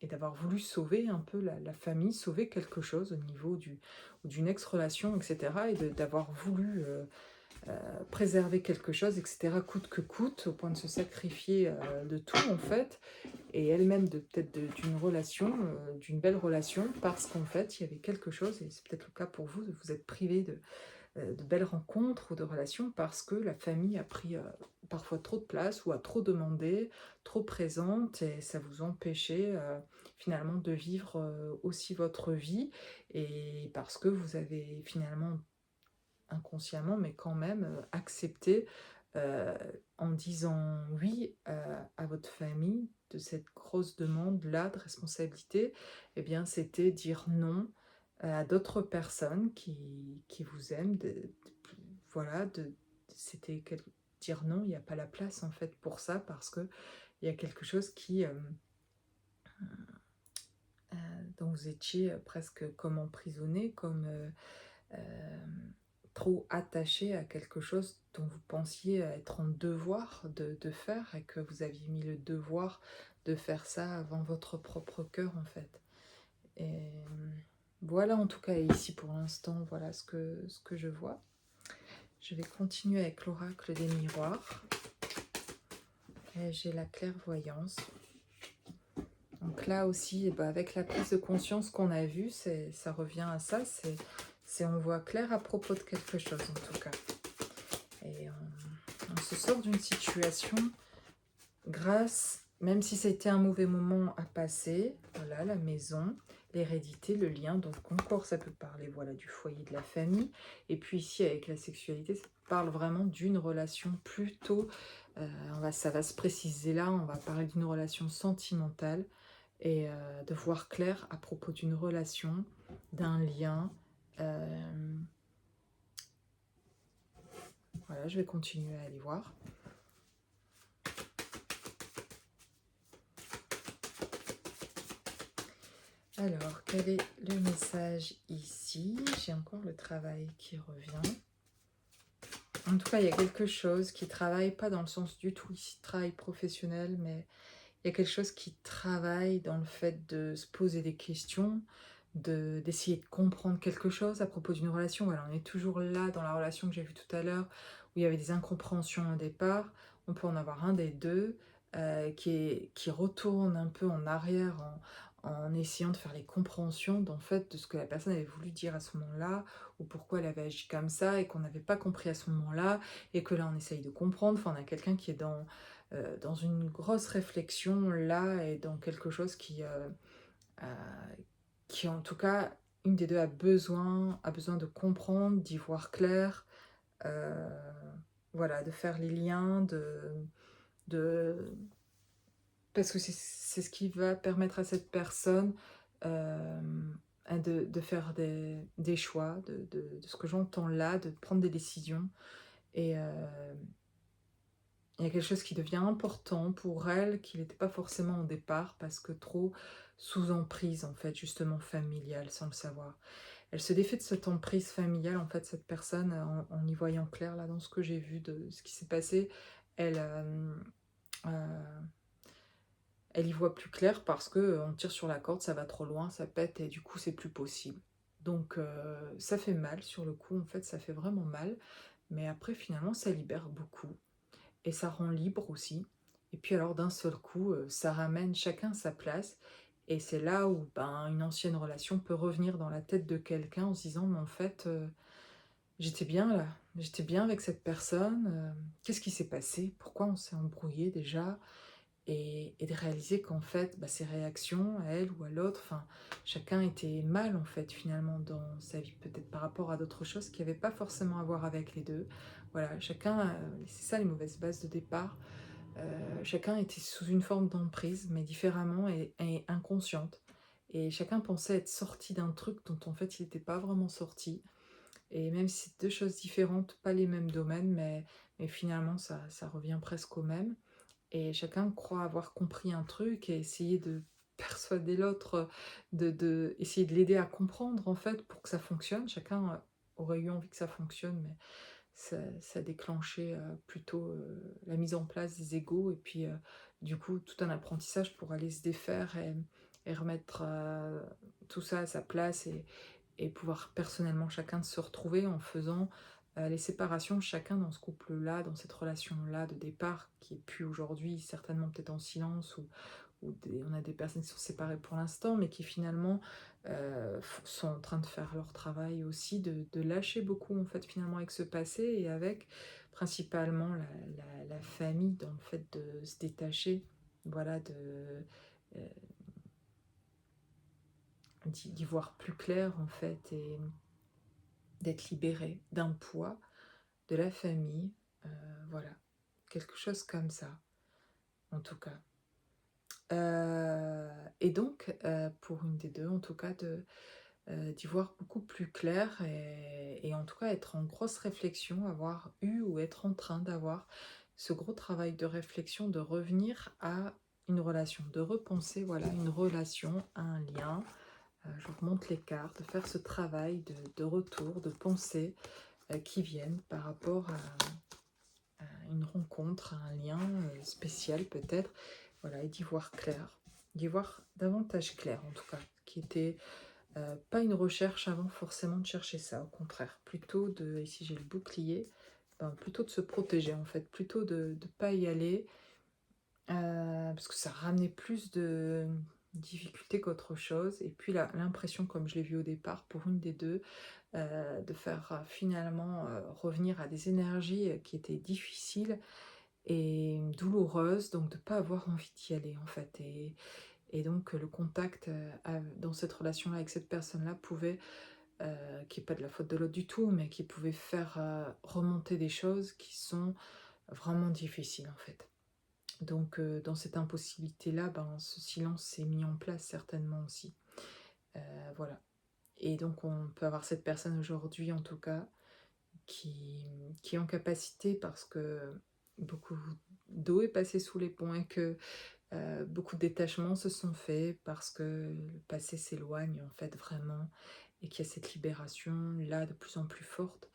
d'avoir voulu sauver un peu la famille, sauver quelque chose au niveau d'une ex-relation et cetera, et d'avoir voulu, préserver quelque chose et cetera, coûte que coûte, au point de se sacrifier, de tout en fait, et elle-même de peut-être d'une relation, d'une belle relation, parce qu'en fait, il y avait quelque chose, et c'est peut-être le cas pour vous, vous êtes privé de belles rencontres ou de relations parce que la famille a pris, parfois trop de place ou a trop demandé, trop présente, et ça vous empêchait, finalement de vivre, aussi votre vie, et parce que vous avez finalement inconsciemment, mais quand même, accepté, heu, en disant «oui», à votre famille, de cette grosse demande-là de responsabilité, et bien, c'était dire «non», à d'autres personnes qui vous aiment, voilà, c'était dire non, il y a pas la place en fait pour ça parce qu'il y a quelque chose qui, dont vous étiez, presque comme emprisonné, comme, trop attaché à quelque chose dont vous pensiez être en devoir de faire et que vous aviez mis le devoir de faire ça avant votre propre cœur en fait. Et voilà en tout cas ici pour l'instant, voilà ce que je vois. Je vais continuer avec l'oracle des miroirs. Et j'ai la clairvoyance. Donc là aussi, eh ben, avec la prise de conscience qu'on a vue, ça revient à ça, c'est on voit clair à propos de quelque chose en tout cas. Et on se sort d'une situation grâce, même si c'était un mauvais moment à passer, voilà, la maison, l'hérédité, le lien, donc encore ça peut parler voilà, du foyer, de la famille, et puis ici avec la sexualité, ça parle vraiment d'une relation plutôt, ça va se préciser là, on va parler d'une relation sentimentale, et de voir clair à propos d'une relation, d'un lien. Voilà, je vais continuer à aller voir. Alors, quel est le message ici? J'ai encore le travail qui revient. En tout cas, il y a quelque chose qui travaille, pas dans le sens du tout ici, travail professionnel, mais il y a quelque chose qui travaille dans le fait de se poser des questions, d'essayer de comprendre quelque chose à propos d'une relation. Voilà, on est toujours là dans la relation que j'ai vue tout à l'heure, où il y avait des incompréhensions au départ. On peut en avoir un des deux qui retourne un peu en arrière en essayant de faire les compréhensions d'en fait, de ce que la personne avait voulu dire à ce moment-là, ou pourquoi elle avait agi comme ça, et qu'on n'avait pas compris à ce moment-là, et que là on essaye de comprendre. Enfin, on a quelqu'un qui est dans une grosse réflexion là et dans quelque chose euh, qui en tout cas, une des deux a besoin de comprendre, d'y voir clair, euh, voilà, de faire les liens, de... parce que c'est ce qui va permettre à cette personne euh, de faire des choix, de ce que j'entends là, de prendre des décisions. Et il y a quelque chose qui devient important pour elle, qui n'était pas forcément au départ, parce que trop sous emprise, en fait, justement familiale, sans le savoir. Elle se défait de cette emprise familiale, en fait, cette personne, en y voyant clair, là, dans ce que j'ai vu de ce qui s'est passé, elle, euh, elle y voit plus clair parce que on tire sur la corde, ça va trop loin, ça pète, et du coup, c'est plus possible. Donc, ça fait mal, sur le coup, en fait, ça fait vraiment mal, mais après, finalement, ça libère beaucoup. Et ça rend libre aussi. Et puis alors d'un seul coup, ça ramène chacun à sa place. Et c'est là où ben, une ancienne relation peut revenir dans la tête de quelqu'un en se disant, mais en fait, j'étais bien là, j'étais bien avec cette personne, qu'est-ce qui s'est passé? Pourquoi on s'est embrouillé déjà? Et de réaliser qu'en fait, bah, ses réactions, à elle ou à l'autre, enfin, chacun était mal en fait finalement dans sa vie, peut-être par rapport à d'autres choses qui n'avaient pas forcément à voir avec les deux. Voilà, chacun, c'est ça les mauvaises bases de départ. Chacun était sous une forme d'emprise, mais différemment et inconsciente. Et chacun pensait être sorti d'un truc dont en fait il n'était pas vraiment sorti. Et même si c'est deux choses différentes, pas les mêmes domaines, mais finalement ça revient presque au même. Et chacun croit avoir compris un truc et essayer de persuader l'autre, essayer de l'aider à comprendre en fait pour que ça fonctionne. Chacun aurait eu envie que ça fonctionne, mais ça déclenchait plutôt la mise en place des égos et puis du coup tout un apprentissage pour aller se défaire et remettre tout ça à sa place et pouvoir personnellement chacun se retrouver en faisant les séparations, chacun dans ce couple-là, dans cette relation-là de départ, qui est plus aujourd'hui, certainement peut-être en silence, on a des personnes qui sont séparées pour l'instant, mais qui finalement sont en train de faire leur travail aussi, de lâcher beaucoup en fait finalement avec ce passé et avec principalement la famille dans le fait de se détacher, voilà, euh, d'y voir plus clair en fait et d'être libéré d'un poids de la famille, voilà, quelque chose comme ça, en tout cas. Et donc, pour une des deux, en tout cas, d'y voir beaucoup plus clair et en tout cas être en grosse réflexion, avoir eu ou être en train d'avoir ce gros travail de réflexion, de revenir à une relation, de repenser, voilà, une relation, un lien. Je remonte les cartes, de faire ce travail de retour, de pensée qui viennent par rapport à une rencontre, à un lien spécial peut-être, voilà, et d'y voir clair, d'y voir davantage clair en tout cas, qui était pas une recherche avant forcément de chercher ça, au contraire, plutôt de, ici j'ai le bouclier, ben, plutôt de se protéger en fait, plutôt de ne pas y aller, parce que ça ramenait plus de difficultés qu'autre chose, et puis l'impression, comme je l'ai vu au départ, pour une des deux, de faire finalement revenir à des énergies qui étaient difficiles et douloureuses, donc de ne pas avoir envie d'y aller en fait, et donc le contact dans cette relation-là avec cette personne-là pouvait, qui n'est pas de la faute de l'autre du tout, mais qui pouvait faire remonter des choses qui sont vraiment difficiles en fait. Donc dans cette impossibilité-là, ben, ce silence s'est mis en place certainement aussi. Voilà. Et donc on peut avoir cette personne aujourd'hui en tout cas qui est en capacité parce que beaucoup d'eau est passée sous les ponts et que beaucoup de détachements se sont faits parce que le passé s'éloigne en fait vraiment et qu'il y a cette libération là de plus en plus forte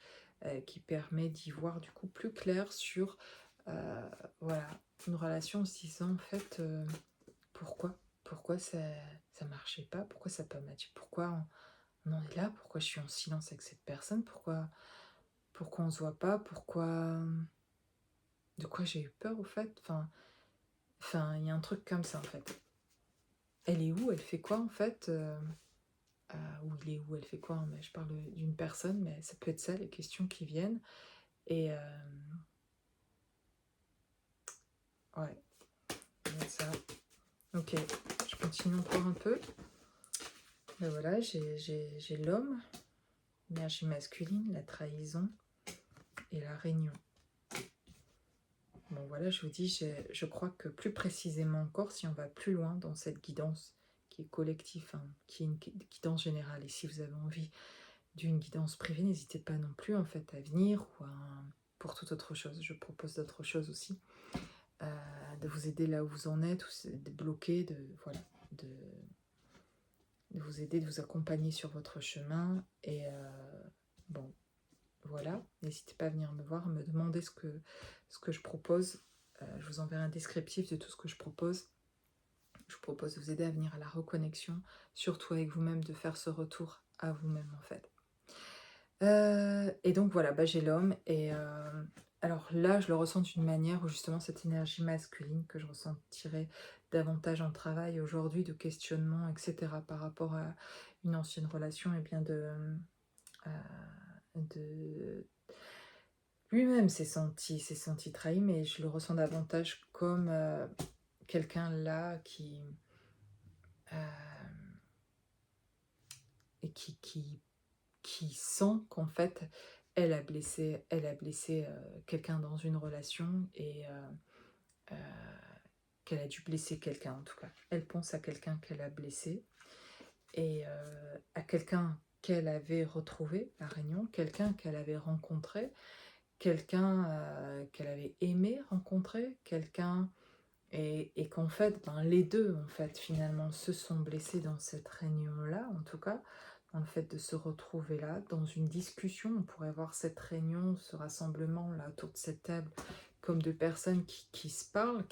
qui permet d'y voir du coup plus clair sur euh, voilà, une relation en se disant en fait pourquoi ça marchait pas, pourquoi ça n'a pas matché, pourquoi on en est là, pourquoi je suis en silence avec cette personne, pourquoi on se voit pas, de quoi j'ai eu peur au fait, il y a un truc comme ça en fait. Elle est où? Elle fait quoi en fait? Ou il est où? Elle fait quoi? Mais je parle d'une personne, mais ça peut être ça les questions qui viennent. Et ouais, donc ça. Ok, je continue encore un peu. Ben voilà, j'ai l'homme, l'énergie masculine, la trahison et la réunion. Bon voilà, je vous dis, je crois que plus précisément encore, si on va plus loin dans cette guidance qui est collective, hein, qui est une guidance générale, et si vous avez envie d'une guidance privée, n'hésitez pas non plus en fait à venir ou pour toute autre chose. Je propose d'autres choses aussi, de vous aider là où vous en êtes, ou de bloquer, voilà, de, de vous aider, de vous accompagner sur votre chemin. Et bon, voilà, n'hésitez pas à venir me voir, me demander ce que je propose. Je vous enverrai un descriptif de tout ce que je propose. Je vous propose de vous aider à venir à la reconnexion, surtout avec vous-même, de faire ce retour à vous-même en fait. Et donc voilà, bah, j'ai l'homme, et alors là, je le ressens d'une manière où justement cette énergie masculine que je ressentirais davantage en travail aujourd'hui, de questionnement, etc., par rapport à une ancienne relation, et bien de lui-même s'est senti trahi, mais je le ressens davantage comme quelqu'un là euh, et qui sent qu'en fait elle a blessé quelqu'un dans une relation, et euh, qu'elle a dû blesser quelqu'un en tout cas. Elle pense à quelqu'un qu'elle a blessé, et à quelqu'un qu'elle avait retrouvé à Réunion, quelqu'un qu'elle avait rencontré, quelqu'un qu'elle avait aimé rencontrer, quelqu'un, et qu'en fait, ben, les deux en fait finalement se sont blessés dans cette réunion-là, en tout cas, dans le fait de se retrouver là, dans une discussion. On pourrait voir cette réunion, ce rassemblement là autour de cette table, comme deux personnes qui se parlent,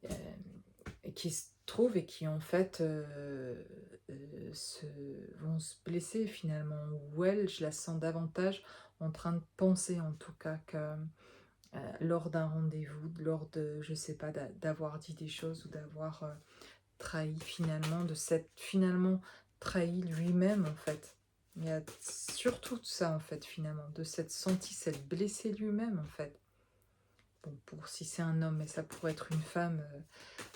euh, qui se trouvent et qui en fait vont se blesser finalement. Ou elle, je la sens davantage en train de penser en tout cas que lors d'un rendez-vous, lors de, je sais pas, d'avoir dit des choses ou d'avoir trahi finalement, de s'être finalement trahi lui-même en fait. Il y a surtout ça en fait finalement, de s'être blessé lui-même en fait. Bon, pour si c'est un homme, mais ça pourrait être une femme,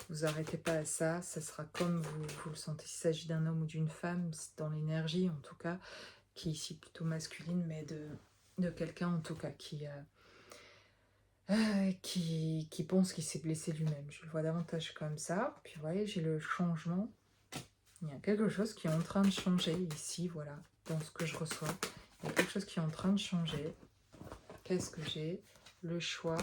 vous arrêtez pas à ça, ça sera comme vous le sentez. S'il s'agit d'un homme ou d'une femme, c'est dans l'énergie en tout cas, qui est ici plutôt masculine, mais de quelqu'un en tout cas qui pense qu'il s'est blessé lui-même. Je le vois davantage comme ça. Puis vous voyez, j'ai le changement. Il y a quelque chose qui est en train de changer ici, voilà, dans ce que je reçois. Il y a quelque chose qui est en train de changer. Qu'est-ce que j'ai? Le choix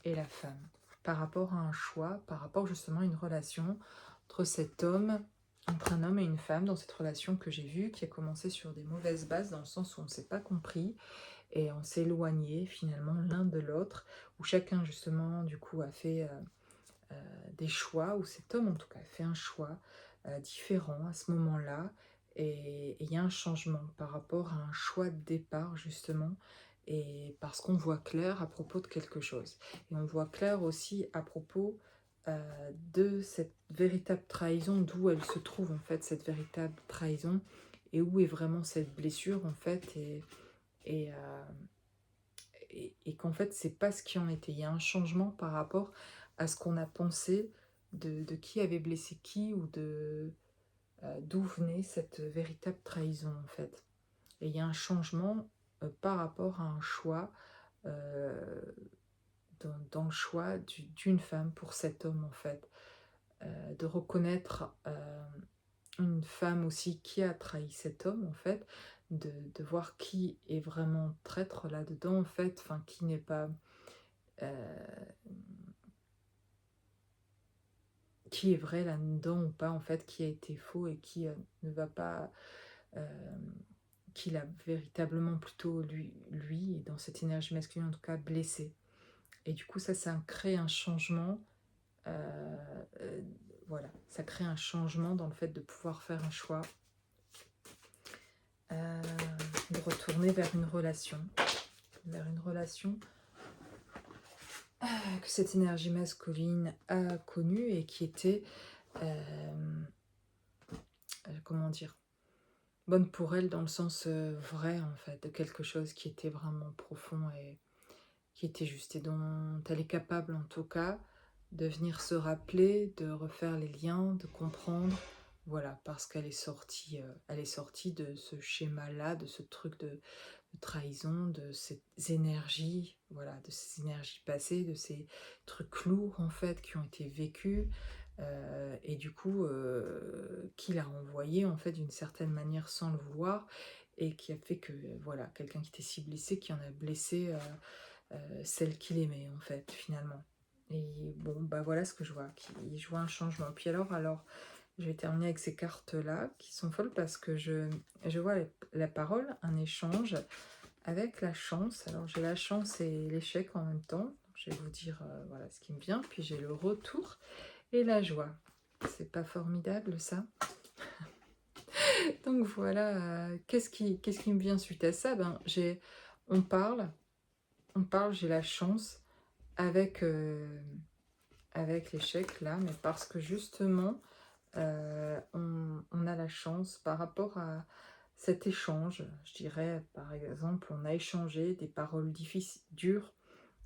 et la femme. Par rapport à un choix, par rapport justement à une relation entre cet homme, entre un homme et une femme, dans cette relation que j'ai vue, qui a commencé sur des mauvaises bases, dans le sens où on ne s'est pas compris, et on s'est éloigné finalement l'un de l'autre, où chacun justement du coup a fait des choix, où cet homme en tout cas a fait un choix différent à ce moment-là, et il y a un changement par rapport à un choix de départ justement, et parce qu'on voit clair à propos de quelque chose. Et on voit clair aussi à propos de cette véritable trahison, d'où elle se trouve en fait, cette véritable trahison, et où est vraiment cette blessure en fait, et, euh, et qu'en fait, c'est pas ce qui en était. Il y a un changement par rapport à ce qu'on a pensé de qui avait blessé qui, ou de d'où venait cette véritable trahison, en fait. Et il y a un changement par rapport à un choix, euh, dans le choix d'une femme pour cet homme, en fait. De reconnaître une femme aussi qui a trahi cet homme, en fait, de voir qui est vraiment traître là-dedans, en fait, enfin, qui n'est pas... euh, qui est vrai là-dedans ou pas, en fait, qui a été faux et qui ne va pas... euh, qui l'a véritablement plutôt, lui, et dans cette énergie masculine, en tout cas, blessé. Et du coup, ça crée un changement. euh, euh, voilà, ça crée un changement dans le fait de pouvoir faire un choix, euh, de retourner vers une relation que cette énergie masculine a connue et qui était, comment dire, bonne pour elle dans le sens vrai en fait, de quelque chose qui était vraiment profond et qui était juste, et dont elle est capable en tout cas de venir se rappeler, de refaire les liens, de comprendre, voilà, parce qu'elle elle est sortie de ce schéma-là, de ce truc de trahison, de ces énergies, voilà, de ces énergies passées, de ces trucs lourds en fait qui ont été vécus, et du coup qui l'a renvoyé en fait d'une certaine manière sans le vouloir, et qui a fait que voilà, quelqu'un qui était si blessé, qui en a blessé celle qu'il aimait en fait finalement. Et bon bah voilà ce que je vois, je vois un changement. Puis alors je vais terminer avec ces cartes-là qui sont folles parce que je vois la parole, un échange avec la chance. Alors j'ai la chance et l'échec en même temps. Je vais vous dire voilà ce qui me vient. Puis j'ai le retour et la joie. C'est pas formidable ça? Donc voilà, qu'est-ce qui me vient suite à ça? Ben, on parle, j'ai la chance avec, avec l'échec là, mais parce que justement, on a la chance par rapport à cet échange, je dirais par exemple, on a échangé des paroles difficiles, dures,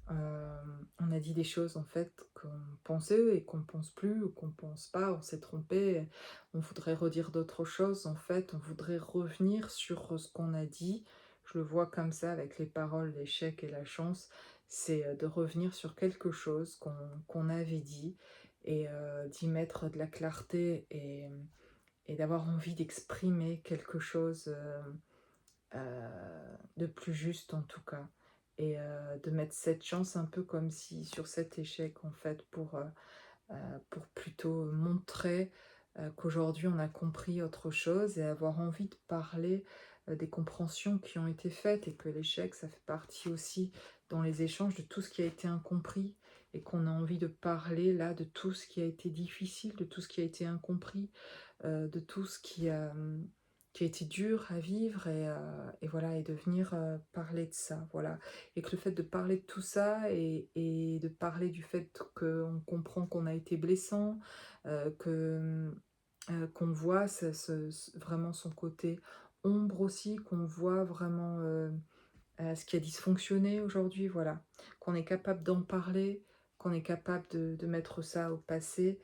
on a dit des choses en fait qu'on pensait et qu'on pense plus ou qu'on pense pas, on s'est trompé, on voudrait redire d'autres choses en fait, on voudrait revenir sur ce qu'on a dit. Je le vois comme ça avec les paroles, l'échec et la chance, c'est de revenir sur quelque chose qu'on avait dit, et d'y mettre de la clarté, et d'avoir envie d'exprimer quelque chose de plus juste en tout cas, et de mettre cette chance un peu comme si sur cet échec en fait, pour plutôt montrer qu'aujourd'hui on a compris autre chose, et avoir envie de parler des compréhensions qui ont été faites, et que l'échec ça fait partie aussi dans les échanges de tout ce qui a été incompris, et qu'on a envie de parler là de tout ce qui a été difficile, de tout ce qui a été incompris, de tout ce qui a été dur à vivre, et voilà, et de venir parler de ça, voilà. Et que le fait de parler de tout ça, et de parler du fait qu'on comprend qu'on a été blessant, qu'on voit vraiment son côté ombre aussi, qu'on voit vraiment ce qui a dysfonctionné aujourd'hui, voilà. Qu'on est capable d'en parler, qu'on est capable de mettre ça au passé,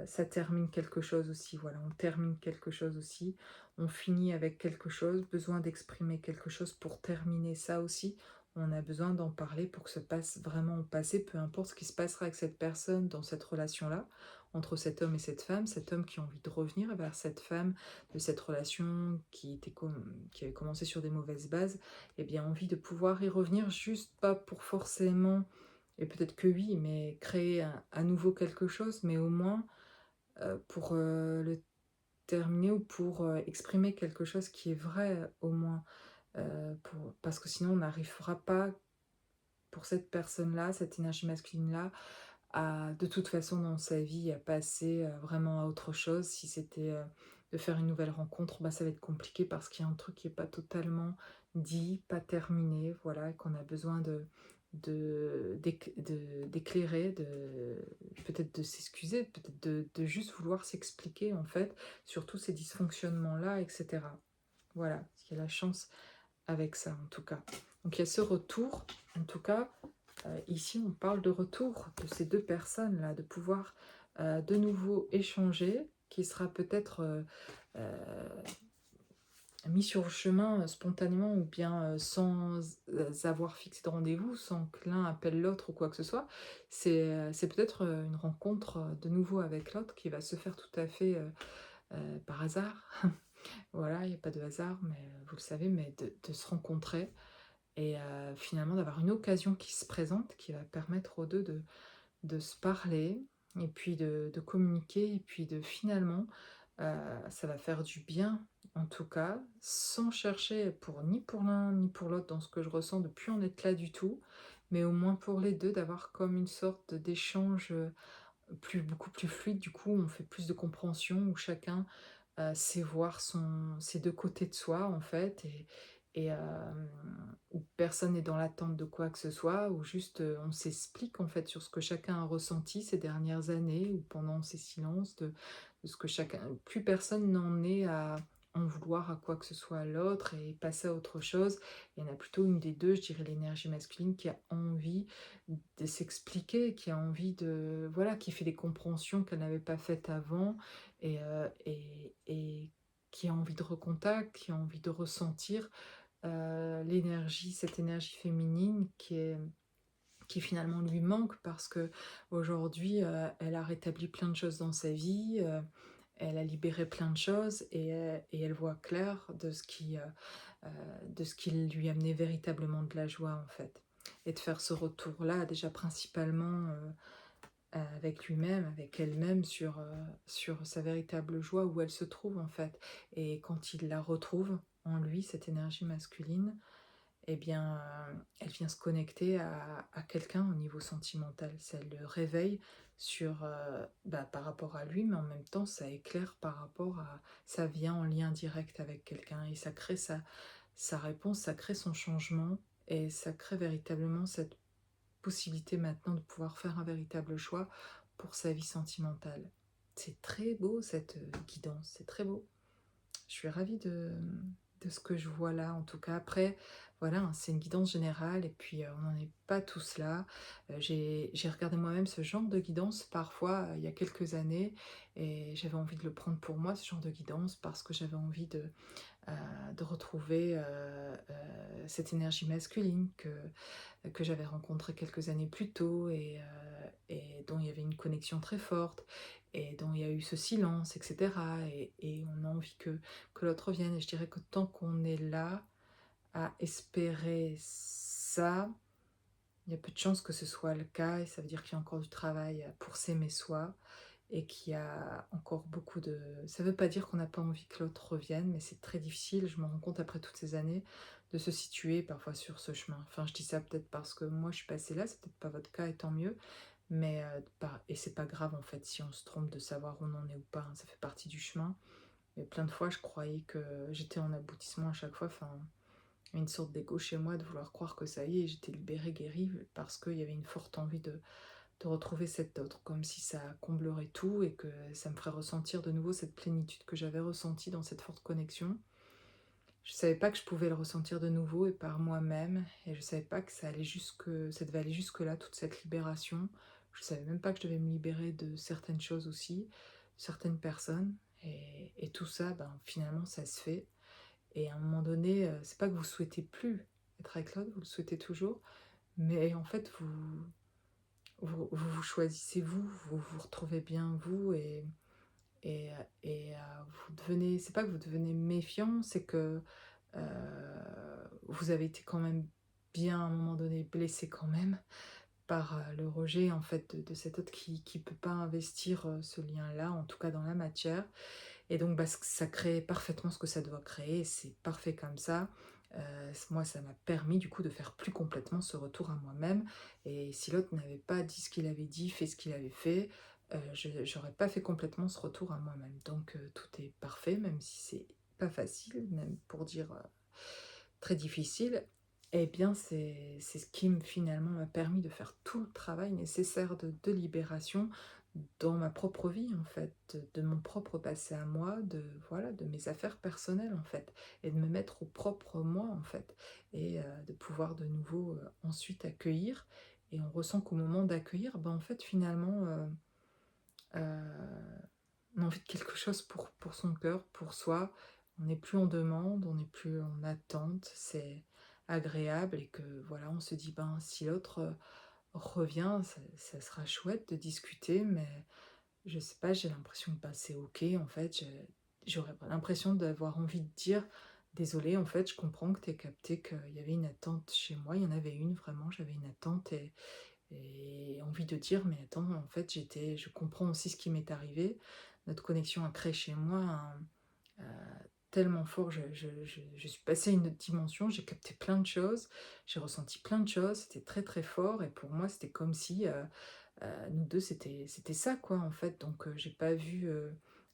ça termine quelque chose aussi, voilà. On termine quelque chose aussi, on finit avec quelque chose, besoin d'exprimer quelque chose pour terminer ça aussi. on a besoin d'en parler pour que se passe vraiment au passé, peu importe ce qui se passera avec cette personne dans cette relation-là, entre cet homme qui a envie de revenir vers cette femme, de cette relation qui avait commencé sur des mauvaises bases, et bien envie de pouvoir y revenir, juste pas pour forcément, et peut-être que oui, mais créer à nouveau quelque chose, mais au moins pour le terminer ou pour exprimer quelque chose qui est vrai, au moins. Parce que sinon on n'arrivera pas, pour cette personne-là, cette énergie masculine-là, à de toute façon dans sa vie, à passer, vraiment à autre chose. Si c'était, de faire une nouvelle rencontre, bah, ça va être compliqué parce qu'il y a un truc qui est pas totalement dit, pas terminé, voilà, et qu'on a besoin d'éclairer, peut-être de s'excuser, peut-être de juste vouloir s'expliquer, en fait, sur tous ces dysfonctionnements-là, et cetera. Voilà, il y a la chance avec ça, en tout cas. Donc il y a ce retour, en tout cas, ici on parle de retour de ces 2 personnes-là, de pouvoir, de nouveau échanger, qui sera peut-être, mis sur le chemin, spontanément ou bien, sans avoir fixé de rendez-vous, sans que l'un appelle l'autre ou quoi que ce soit. C'est peut-être, une rencontre, de nouveau avec l'autre qui va se faire tout à fait, par hasard. Voilà, il y a pas de hasard, mais vous le savez, mais de se rencontrer et finalement d'avoir une occasion qui se présente, qui va permettre aux 2 de se parler et puis de communiquer et puis de finalement, ça va faire du bien, en tout cas, sans chercher pour ni pour l'un ni pour l'autre dans ce que je ressens, de plus en être là du tout, mais au moins pour les 2 d'avoir comme une sorte d'échange, beaucoup plus fluide. Du coup, on fait plus de compréhension où chacun c'est voir ses 2 côtés de soi, en fait, où personne n'est dans l'attente de quoi que ce soit, où juste, on s'explique, en fait, sur ce que chacun a ressenti ces dernières années ou pendant ces silences, de ce que chacun plus personne n'en est à en vouloir à quoi que ce soit à l'autre et passer à autre chose. Il y en a plutôt une des 2, je dirais l'énergie masculine, qui a envie de s'expliquer, qui a envie de voilà, qui fait des compréhensions qu'elle n'avait pas faites avant et qui a envie de recontact, qui a envie de ressentir, cette énergie féminine qui finalement lui manque parce qu'aujourd'hui, elle a rétabli plein de choses dans sa vie, elle a libéré plein de choses et elle voit clair de ce qui lui amenait véritablement de la joie, en fait. Et de faire ce retour-là, déjà principalement, avec lui-même, avec elle-même sur sa véritable joie, où elle se trouve en fait. Et quand il la retrouve en lui, cette énergie masculine, eh bien, elle vient se connecter à quelqu'un au niveau sentimental. Ça le réveille par rapport à lui, mais en même temps, ça éclaire par rapport à ça vient en lien direct avec quelqu'un et ça crée sa réponse, ça crée son changement et ça crée véritablement cette possibilité maintenant de pouvoir faire un véritable choix pour sa vie sentimentale. C'est très beau cette, guidance, c'est très beau. Je suis ravie de ce que je vois là, en tout cas. Après, voilà, hein, c'est une guidance générale et puis, on n'en est pas tous là. J'ai regardé moi-même ce genre de guidance parfois, il y a quelques années et j'avais envie de le prendre pour moi, ce genre de guidance, parce que j'avais envie de retrouver, cette énergie masculine que j'avais rencontré quelques années plus tôt et dont il y avait une connexion très forte et dont il y a eu ce silence, et cetera et on a envie que l'autre vienne et je dirais que tant qu'on est là à espérer ça, il y a peu de chances que ce soit le cas et ça veut dire qu'il y a encore du travail pour s'aimer soi et qu'il y a encore beaucoup de ça veut pas dire qu'on n'a pas envie que l'autre revienne, mais c'est très difficile, je me rends compte après toutes ces années, de se situer parfois sur ce chemin. Enfin, je dis ça peut-être parce que moi je suis passée là, c'est peut-être pas votre cas et tant mieux, mais pas et c'est pas grave en fait si on se trompe de savoir où on en est ou pas, hein, ça fait partie du chemin. Mais plein de fois, je croyais que j'étais en aboutissement à chaque fois, enfin, une sorte d'ego chez moi de vouloir croire que ça y est, j'étais libérée, guérie, parce qu'il y avait une forte envie de retrouver cet autre, comme si ça comblerait tout et que ça me ferait ressentir de nouveau cette plénitude que j'avais ressentie dans cette forte connexion. Je savais pas que je pouvais le ressentir de nouveau et par moi-même, et je savais pas que ça devait aller jusque-là, toute cette libération. Je savais même pas que je devais me libérer de certaines choses aussi, certaines personnes, et tout ça, ben, finalement, ça se fait. Et à un moment donné, c'est pas que vous souhaitez plus. être avec l'autre, vous le souhaitez toujours, mais en fait, vous choisissez vous, vous vous retrouvez bien vous et vous devenez c'est pas que vous devenez méfiant, c'est que, heu, vous avez été quand même bien, à un moment donné, blessé quand même par, le rejet, en fait, de cet autre qui peut pas investir, ce lien-là, en tout cas dans la matière et donc bah, ça crée parfaitement ce que ça doit créer, c'est parfait comme ça. Moi, ça m'a permis du coup de faire plus complètement ce retour à moi-même et si l'autre n'avait pas dit ce qu'il avait dit, fait ce qu'il avait fait, je j'aurais pas fait complètement ce retour à moi-même. Donc tout est parfait, même si c'est pas facile, même pour dire, très difficile. Et bien c'est ce qui finalement m'a permis de faire tout le travail nécessaire de libération dans ma propre vie en fait, de mon propre passé à moi, de voilà, de mes affaires personnelles en fait et de me mettre au propre moi en fait et de pouvoir de nouveau, ensuite accueillir et on ressent qu'au moment d'accueillir, ben, en fait finalement, on a envie de quelque chose pour son cœur, pour soi. On n'est plus en demande, on n'est plus en attente, c'est agréable et que voilà, on se dit: «Ben, si l'autre, revient, ça sera chouette de discuter», mais je sais pas, j'ai l'impression que, bah, c'est OK en fait, j'aurais pas l'impression d'avoir envie de dire: «Désolée, en fait, je comprends que tu aies capté qu'il y avait une attente chez moi». Il y en avait une vraiment, j'avais une attente et envie de dire: «Mais attends, en fait, je comprends aussi ce qui m'est arrivé». Notre connexion a créé chez moi tellement fort, je suis passée à une autre dimension, j'ai capté plein de choses, j'ai ressenti plein de choses, c'était très, très fort et pour moi, c'était comme si, nous 2 c'était ça, quoi, en fait. Donc j'ai pas vu,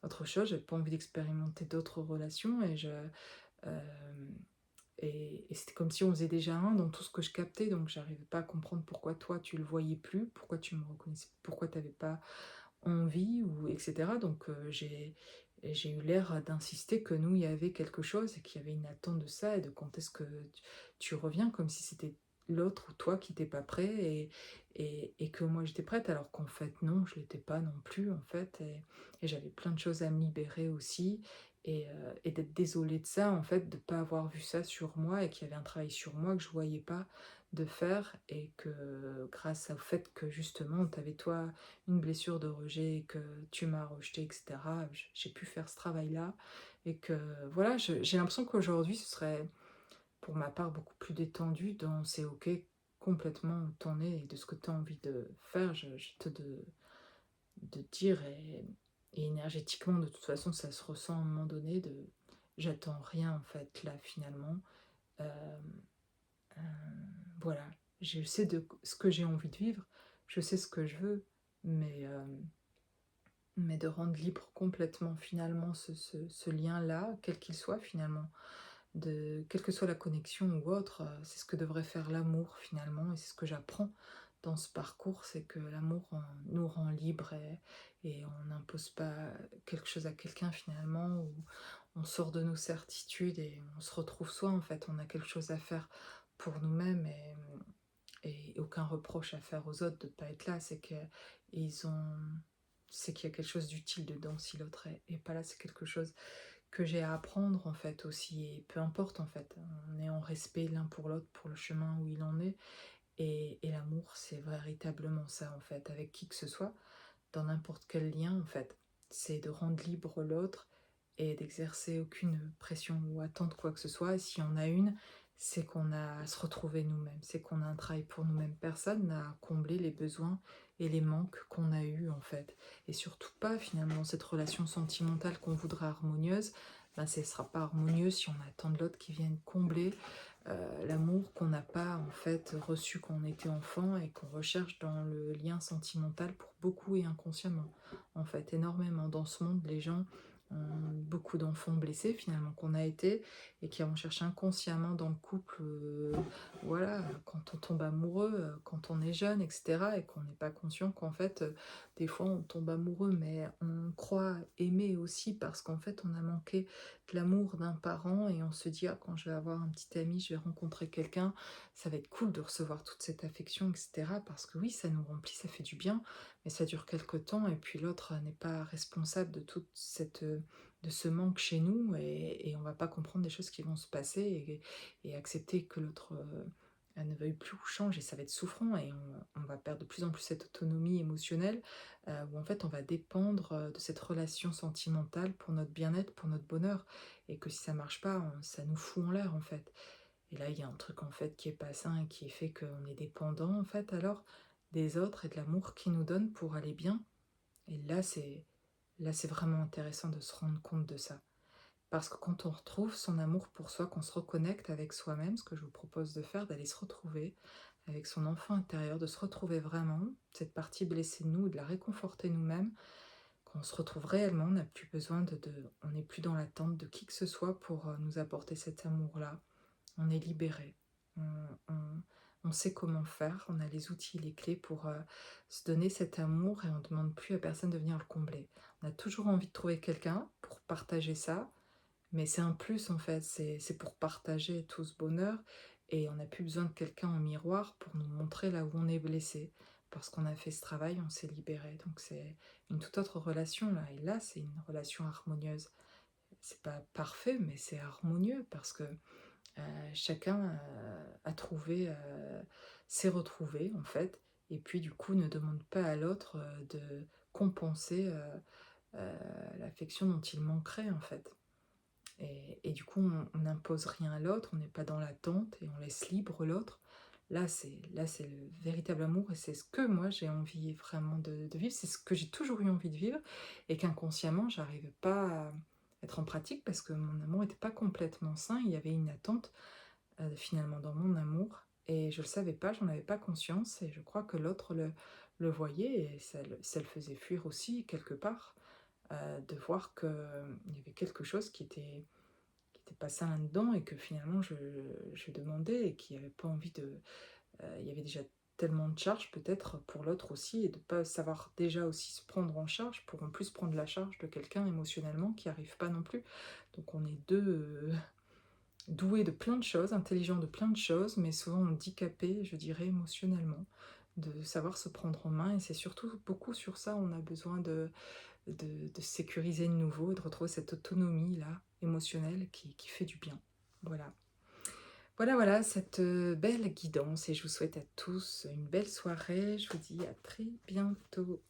autre chose, j'avais pas envie d'expérimenter d'autres relations hem et c'était comme si on faisait déjà un dans tout ce que je captais, donc j'arrivais pas à comprendre pourquoi toi tu le voyais plus, pourquoi tu me reconnaissais, pourquoi tu avais pas envie ou et cetera. Donc j'ai eu l'air d'insister que nous, il y avait quelque chose et qu'il y avait une attente de ça et de quand est-ce que tu reviens, comme si c'était l'autre ou toi qui étais pas prêt et que moi j'étais prête alors qu'en fait non, je l'étais pas non plus en fait et j'avais plein de choses à me libérer aussi et d'être désolée de ça en fait, de pas avoir vu ça sur moi et qu'il y avait un travail sur moi que je voyais pas de faire et que grâce au fait que justement tu avais toi une blessure de rejet, que tu m'as rejeté et cetera, j'ai pu faire ce travail-là et que voilà, j'ai l'impression qu'aujourd'hui ce serait pour ma part beaucoup plus détendu dans c'est OK complètement où tu en es et de ce que tu as envie de faire, je te de dire et énergétiquement de toute façon ça se ressent à un moment donné de j'attends rien en fait là finalement. Hem, voilà, je sais de ce que j'ai envie de vivre, je sais ce que je veux, mais mais de rendre libre complètement finalement ce lien-là, quel qu'il soit finalement, de quelle que soit la connexion ou autre, c'est ce que devrait faire l'amour finalement et c'est ce que j'apprends dans ce parcours, c'est que l'amour nous rend libres et on n'impose pas quelque chose à quelqu'un finalement, où on sort de nos certitudes et on se retrouve soi en fait, on a quelque chose à faire pour nous-mêmes et aucun reproche à faire aux autres de ne pas être là, ils ont c'est qu'il y a quelque chose d'utile dedans si l'autre est pas là, c'est quelque chose que j'ai à apprendre en fait aussi et peu importe en fait, on est en respect l'un pour l'autre pour le chemin où il en est et l'amour c'est véritablement ça en fait, avec qui que ce soit, dans n'importe quel lien en fait. C'est de rendre libre l'autre et d'exercer aucune pression ou attente quoi que ce soit. Et s'il y en a une, c'est qu'on a à se retrouver nous-mêmes, c'est qu'on a un travail pour nous-mêmes. Personne n'a à combler les besoins et les manques qu'on a eus en fait. Et surtout pas finalement cette relation sentimentale qu'on voudrait harmonieuse, ben, ce ne sera pas harmonieux si on attend de l'autre qui vienne combler l'amour qu'on n'a pas en fait reçu quand on était enfant et qu'on recherche dans le lien sentimental pour beaucoup et inconsciemment. En fait, énormément dans ce monde, les gens ont beaucoup d'enfants blessés finalement qu'on a été et qui vont chercher inconsciemment dans le couple, voilà, quand on tombe amoureux, quand on est jeune, etc. et qu'on n'est pas conscient qu'en fait, des fois on tombe amoureux, mais on croit aimer aussi parce qu'en fait on a manqué de l'amour d'un parent et on se dit: «Ah quand je vais avoir un petit ami, je vais rencontrer quelqu'un, ça va être cool de recevoir toute cette affection et cetera». Parce que oui, ça nous remplit, ça fait du bien, mais ça dure quelque temps et puis l'autre n'est pas responsable de toute cette, de ce manque chez nous et on va pas comprendre des choses qui vont se passer et accepter que l'autre, elle ne veuille plus ou change et ça va être souffrant et on va perdre de plus en plus cette autonomie émotionnelle, où en fait on va dépendre, de cette relation sentimentale pour notre bien-être, pour notre bonheur et que si ça marche pas, ça nous fout en l'air en fait. Et là, il y a un truc en fait qui est pas sain et qui fait qu'on est dépendant en fait alors des autres et de l'amour qu'ils nous donnent pour aller bien et là c'est vraiment intéressant de se rendre compte de ça. Parce que quand on retrouve son amour pour soi, qu'on se reconnecte avec soi-même, ce que je vous propose de faire, d'aller se retrouver avec son enfant intérieur, de se retrouver vraiment, cette partie blessée de nous, de la réconforter nous-mêmes, qu'on se retrouve réellement, on n'a plus besoin on n'est plus dans l'attente de qui que ce soit pour nous apporter cet amour-là. On est libéré. On, on- on sait comment faire, on a les outils, les clés pour se donner cet amour et on ne demande plus à personne de venir le combler. On a toujours envie de trouver quelqu'un pour partager ça, mais c'est un plus en fait, c'est pour partager tout ce bonheur et on n'a plus besoin de quelqu'un en miroir pour nous montrer là où on est blessé. Parce qu'on a fait ce travail, on s'est libéré. Donc c'est une toute autre relation là. Et là, c'est une relation harmonieuse. C'est pas parfait, mais c'est harmonieux parce que chacun a trouvé, s'est retrouvé en fait. Et puis du coup, ne demande pas à l'autre de compenser l'affection dont il manquerait en fait. Et du coup, on n'impose rien à l'autre, on n'est pas dans l'attente et on laisse libre l'autre. Là, c'est le véritable amour et c'est ce que moi j'ai envie vraiment de vivre. C'est ce que j'ai toujours eu envie de vivre et qu'inconsciemment, j'arrivais pas à être en pratique parce que mon amour n'était pas complètement sain. Il y avait une attente finalement dans mon amour et je le savais pas, j'en avais pas conscience et je crois que l'autre le voyait et ça le faisait fuir aussi quelque part de voir qu'il y avait quelque chose qui était pas ça là-dedans et que finalement je demandais et qui avait pas envie de il y avait déjà tellement de charges peut-être pour l'autre aussi et de pas savoir déjà aussi se prendre en charge pour en plus prendre la charge de quelqu'un émotionnellement qui arrive pas non plus. Donc on est 2 doués de plein de choses, intelligents de plein de choses, mais souvent handicapés, je dirais émotionnellement, de savoir se prendre en main et c'est surtout beaucoup sur ça, on a besoin de sécuriser de nouveau et de retrouver cette autonomie-là, émotionnelle, qui fait du bien. Voilà. Voilà, voilà, cette belle guidance et je vous souhaite à tous une belle soirée. Je vous dis à très bientôt.